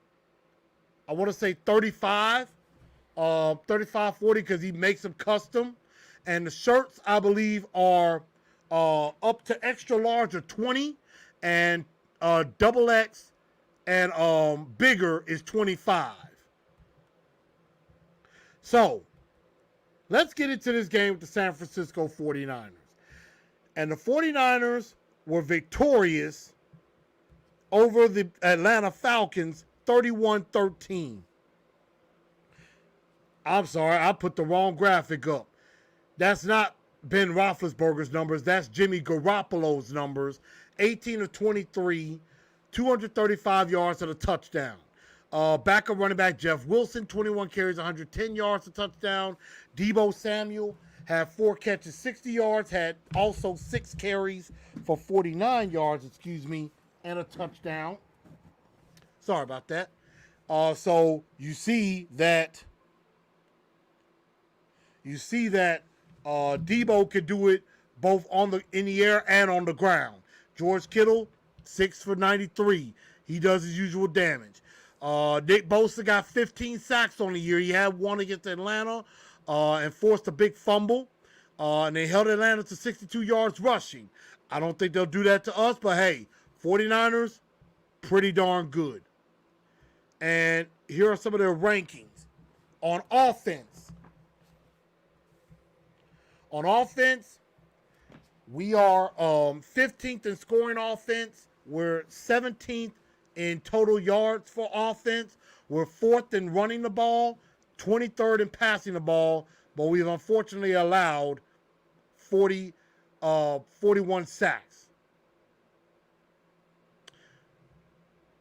I want to say 35, 40, because he makes them custom. And the shirts, I believe, are up to extra large or 20, and double X and bigger is 25. So, let's get into this game with the San Francisco 49ers. And the 49ers were victorious over the Atlanta Falcons 31-13. I'm sorry, I put the wrong graphic up. That's not Ben Roethlisberger's numbers. That's Jimmy Garoppolo's numbers. 18 of 23, 235 yards and a touchdown. Backup running back Jeff Wilson, 21 carries, 110 yards, a touchdown. Deebo Samuel had 4 catches, 60 yards, had also 6 carries for 49 yards, and a touchdown. Sorry about that. So you see that Deebo could do it both in the air and on the ground. George Kittle, 6 for 93. He does his usual damage. Nick Bosa got 15 sacks on the year. He had one against Atlanta and forced a big fumble. And they held Atlanta to 62 yards rushing. I don't think they'll do that to us, but hey, 49ers, pretty darn good. And here are some of their rankings. On offense. On offense, we are 15th in scoring offense. We're 17th in total yards for offense. We're 4th in running the ball, 23rd in passing the ball, but we've unfortunately allowed 41 sacks.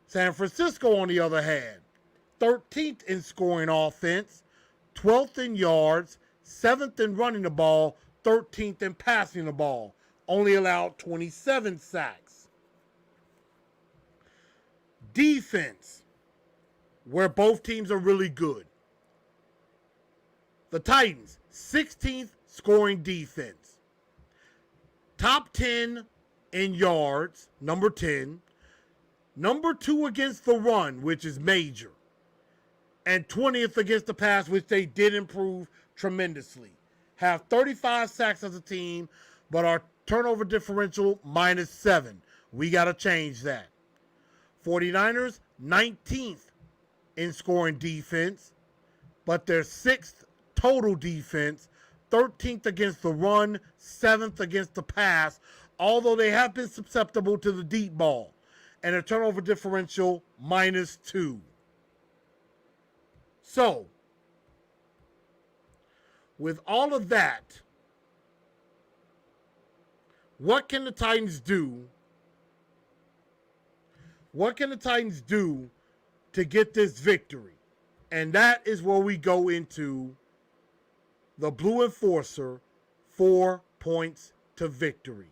San Francisco, on the other hand, 13th in scoring offense, 12th in yards, 7th in running the ball, 13th in passing the ball. Only allowed 27 sacks. Defense, where both teams are really good. The Titans, 16th scoring defense. Top 10 in yards, number 10. Number 2 against the run, which is major. And 20th against the pass, which they did improve tremendously. Have 35 sacks as a team, but our turnover differential -7. We got to change that. 49ers, 19th in scoring defense, but they're 6th total defense, 13th against the run, 7th against the pass, although they have been susceptible to the deep ball. And a turnover differential -2. So, with all of that, what can the Titans do? What can the Titans do to get this victory? And that is where we go into the Blue Enforcer 4 points to victory.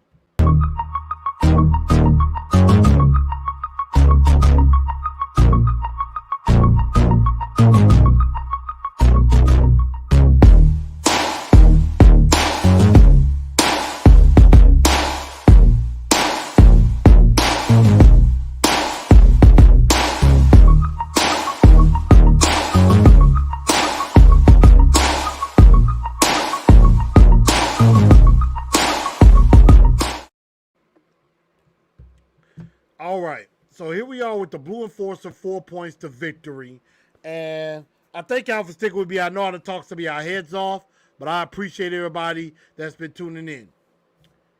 All right, so here we are with the Blue Enforcer 4 points to victory. And I thank y'all for sticking with me. I know how to talk to me our heads off, but I appreciate everybody that's been tuning in.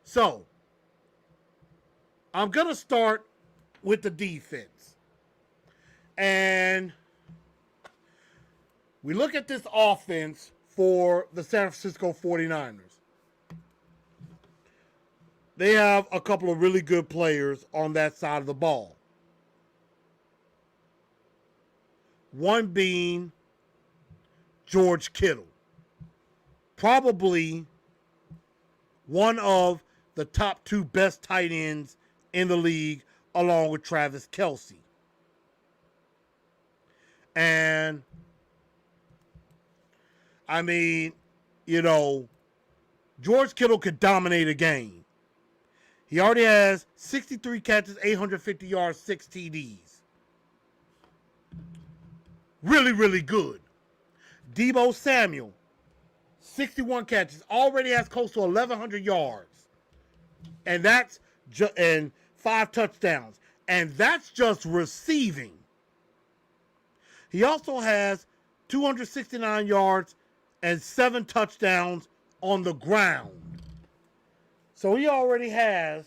So, I'm going to start with the defense. And we look at this offense for the San Francisco 49ers. They have a couple of really good players on that side of the ball. One being George Kittle. Probably one of the top 2 best tight ends in the league, along with Travis Kelce. And, I mean, George Kittle could dominate a game. He already has 63 catches, 850 yards, 6 TDs. Really, really good. Deebo Samuel, 61 catches, already has close to 1,100 yards. And that's and 5 touchdowns. And that's just receiving. He also has 269 yards and 7 touchdowns on the ground. So he already has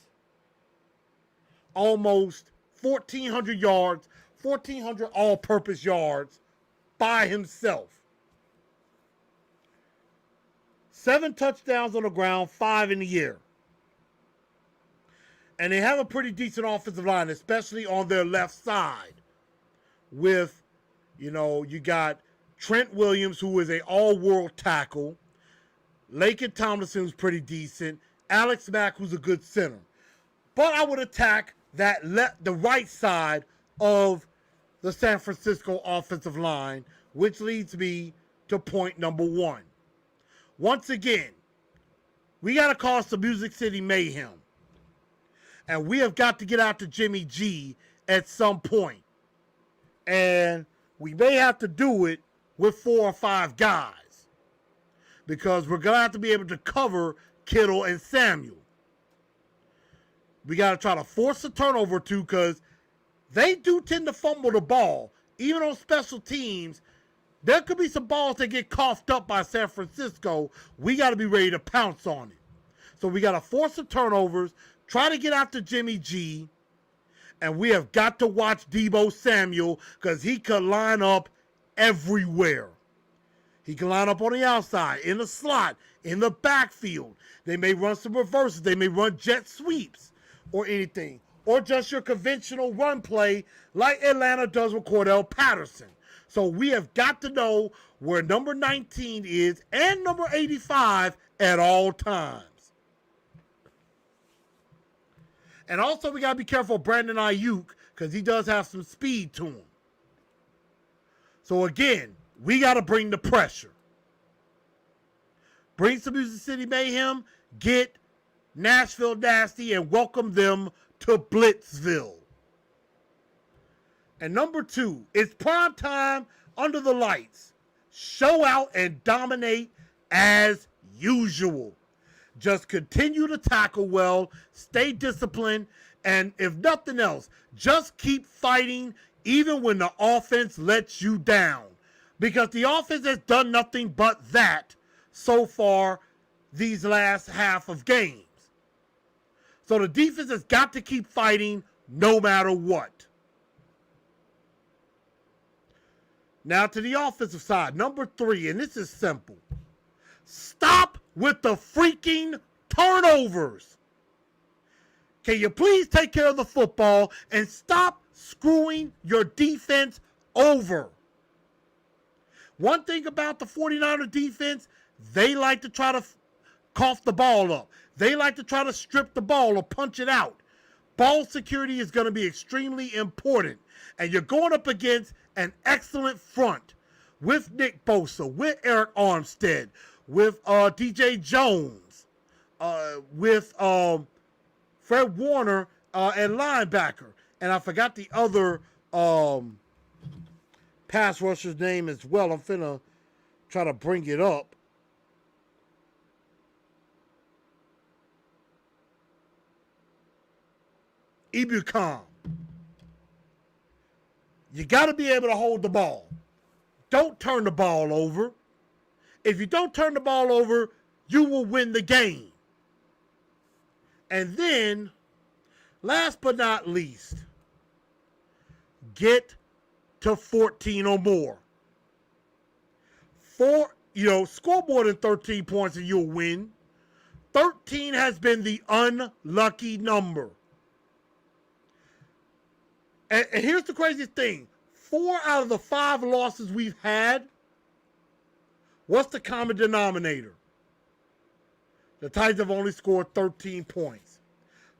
almost 1,400 yards, 1,400 all-purpose yards by himself. 7 touchdowns on the ground, 5 in the air. And they have a pretty decent offensive line, especially on their left side. With, you got Trent Williams, who is an all-world tackle. Laken Tomlinson, who's pretty decent. Alex Mack, who's a good center. But I would attack the right side of the San Francisco offensive line, which leads me to point number 1. Once again, we got to cause some Music City mayhem. And we have got to get out to Jimmy G at some point. And we may have to do it with 4 or 5 guys. Because we're going to have to be able to cover Kittle and Samuel. We got to try to force a turnover too, because They do tend to fumble the ball. Even on special teams, there could be some balls that get coughed up by San Francisco. We got to be ready to pounce on it. So we got to force the turnovers, try to get after Jimmy G, and we have got to watch Deebo Samuel because he could line up everywhere. He can line up on the outside, in the slot, in the backfield. They may run some reverses. They may run jet sweeps or anything. Or just your conventional run play like Atlanta does with Cordell Patterson. So we have got to know where number 19 is and number 85 at all times. And also we got to be careful of Brandon Ayuk because he does have some speed to him. So again, we got to bring the pressure. Bring some Music City Mayhem, get Nashville nasty, and welcome them to Blitzville. And number 2, it's prime time under the lights. Show out and dominate as usual. Just continue to tackle well, stay disciplined, and if nothing else, just keep fighting even when the offense lets you down. Because the offense has done nothing but that so far these last half of games. So the defense has got to keep fighting no matter what. Now to the offensive side, number 3, and this is simple. Stop with the freaking turnovers. Can you please take care of the football and stop screwing your defense over? One thing about the 49er defense, they like to try to cough the ball up. They like to try to strip the ball or punch it out. Ball security is going to be extremely important. And you're going up against an excellent front with Nick Bosa, with Eric Armstead, with DJ Jones, with Fred Warner at linebacker. And I forgot the other pass rusher's name as well. I'm finna try to bring it up. Ebukam. You got to be able to hold the ball. Don't turn the ball over. If you don't turn the ball over, you will win the game. And then, last but not least, get to 14 or more. Score more than 13 points and you'll win. 13 has been the unlucky number. And here's the craziest thing. 4 out of the 5 losses we've had, what's the common denominator? The Titans have only scored 13 points.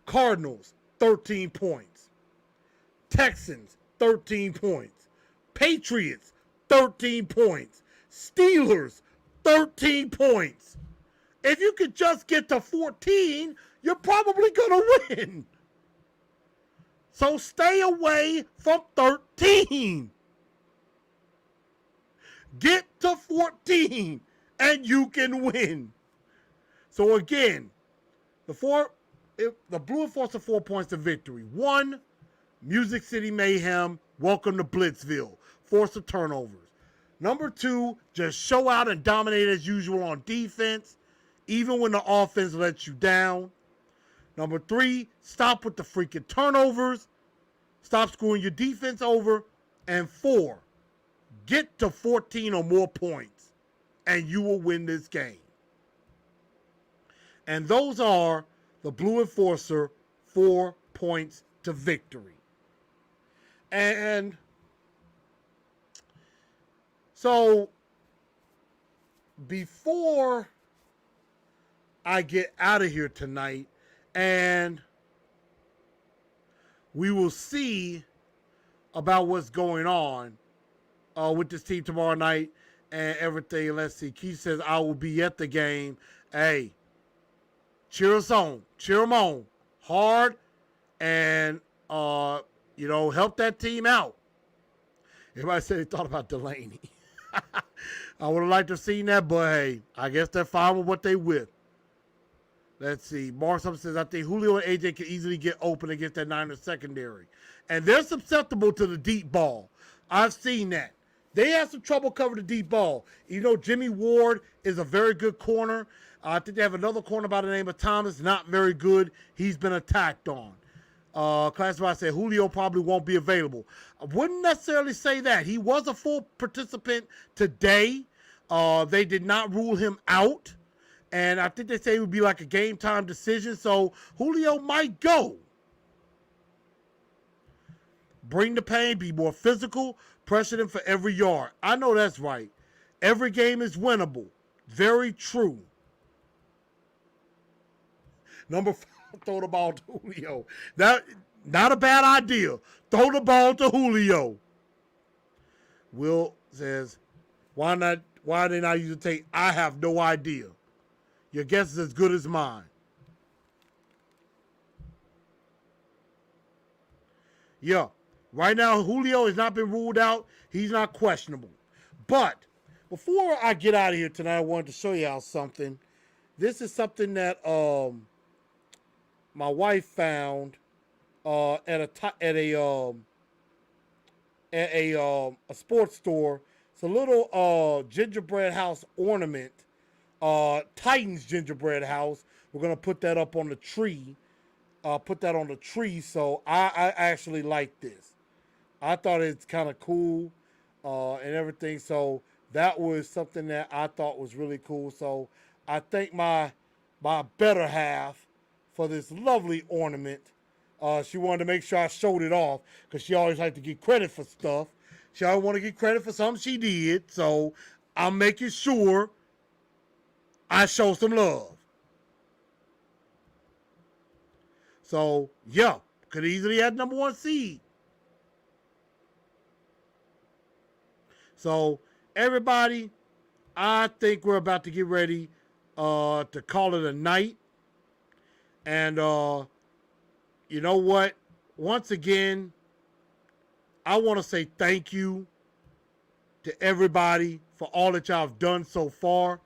Cardinals, 13 points. Texans, 13 points. Patriots, 13 points. Steelers, 13 points. If you could just get to 14, you're probably going to win. So stay away from 13. Get to 14 and you can win. So again, the Blue Enforced 4 points to victory. 1, Music City Mayhem, welcome to Blitzville. Force the turnovers. Number 2, just show out and dominate as usual on defense, even when the offense lets you down. Number 3, stop with the freaking turnovers. Stop screwing your defense over. And 4, get to 14 or more points, and you will win this game. And those are the Blue Enforcer 4 points to victory. And so before I get out of here tonight, and we will see about what's going on with this team tomorrow night and everything. Let's see. Keith says, I will be at the game. Hey, cheer us on. Cheer them on hard and, help that team out. Everybody said they thought about Delaney. I would have liked to have seen that, but hey, I guess they're fine with what they with. Let's see. Marshall says, I think Julio and AJ can easily get open against that Niners secondary. And they're susceptible to the deep ball. I've seen that. They have some trouble covering the deep ball. You know, Jimmy Ward is a very good corner. I think they have another corner by the name of Thomas. Not very good. He's been attacked on. Classified said Julio probably won't be available. I wouldn't necessarily say that. He was a full participant today. They did not rule him out. And I think they say it would be like a game time decision. So Julio might go. Bring the pain, be more physical, pressure them for every yard. I know that's right. Every game is winnable. Very true. Number 5, throw the ball to Julio. That, not a bad idea. Throw the ball to Julio. Will says, why are they not using tape? I have no idea. Your guess is as good as mine. Yeah. Right now, Julio has not been ruled out. He's not questionable. But before I get out of here tonight, I wanted to show y'all something. This is something that my wife found at a sports store. It's a little gingerbread house ornament. Titans gingerbread house. We're gonna put that up on the tree. Put that on the tree. So I actually like this. I thought it's kind of cool and everything. So that was something that I thought was really cool. So I thank my better half for this lovely ornament. She wanted to make sure I showed it off because she always liked to get credit for stuff. She always want to get credit for something she did. So I'm making sure I show some love. So, yeah, could easily have number 1 seed. So, everybody, I think we're about to get ready to call it a night. And you know what? Once again, I want to say thank you to everybody for all that y'all have done so far.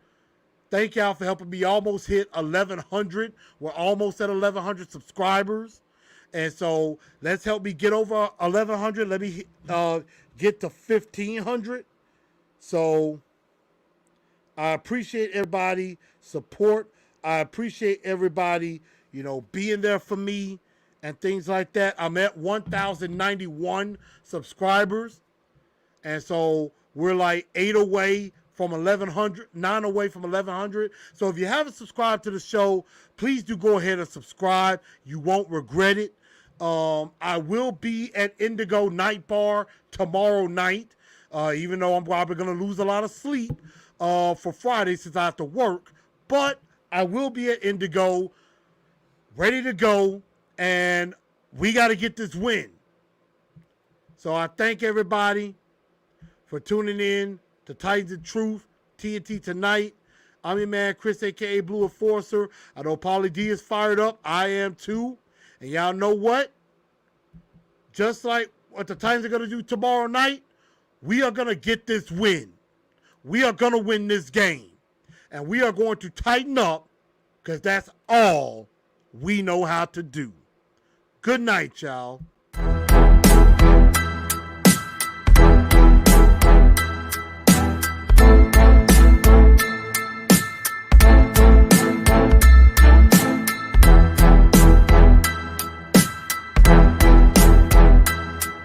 Thank y'all for helping me almost hit 1,100. We're almost at 1,100 subscribers. And so let's help me get over 1,100. Let me get to 1,500. So I appreciate everybody support. I appreciate everybody, being there for me and things like that. I'm at 1,091 subscribers. And so we're like 8 away from 1,100, 9 away from 1,100. So if you haven't subscribed to the show, please do go ahead and subscribe. You won't regret it. I will be at Indigo Night Bar tomorrow night, even though I'm probably going to lose a lot of sleep for Friday since I have to work. But I will be at Indigo, ready to go, and we got to get this win. So I thank everybody for tuning in to Titans of Truth, TNT Tonight. I'm your man, Chris, a.k.a. Blue Enforcer. I know Paulie D is fired up. I am too. And y'all know what? Just like what the Titans are going to do tomorrow night, we are going to get this win. We are going to win this game. And we are going to tighten up because that's all we know how to do. Good night, y'all.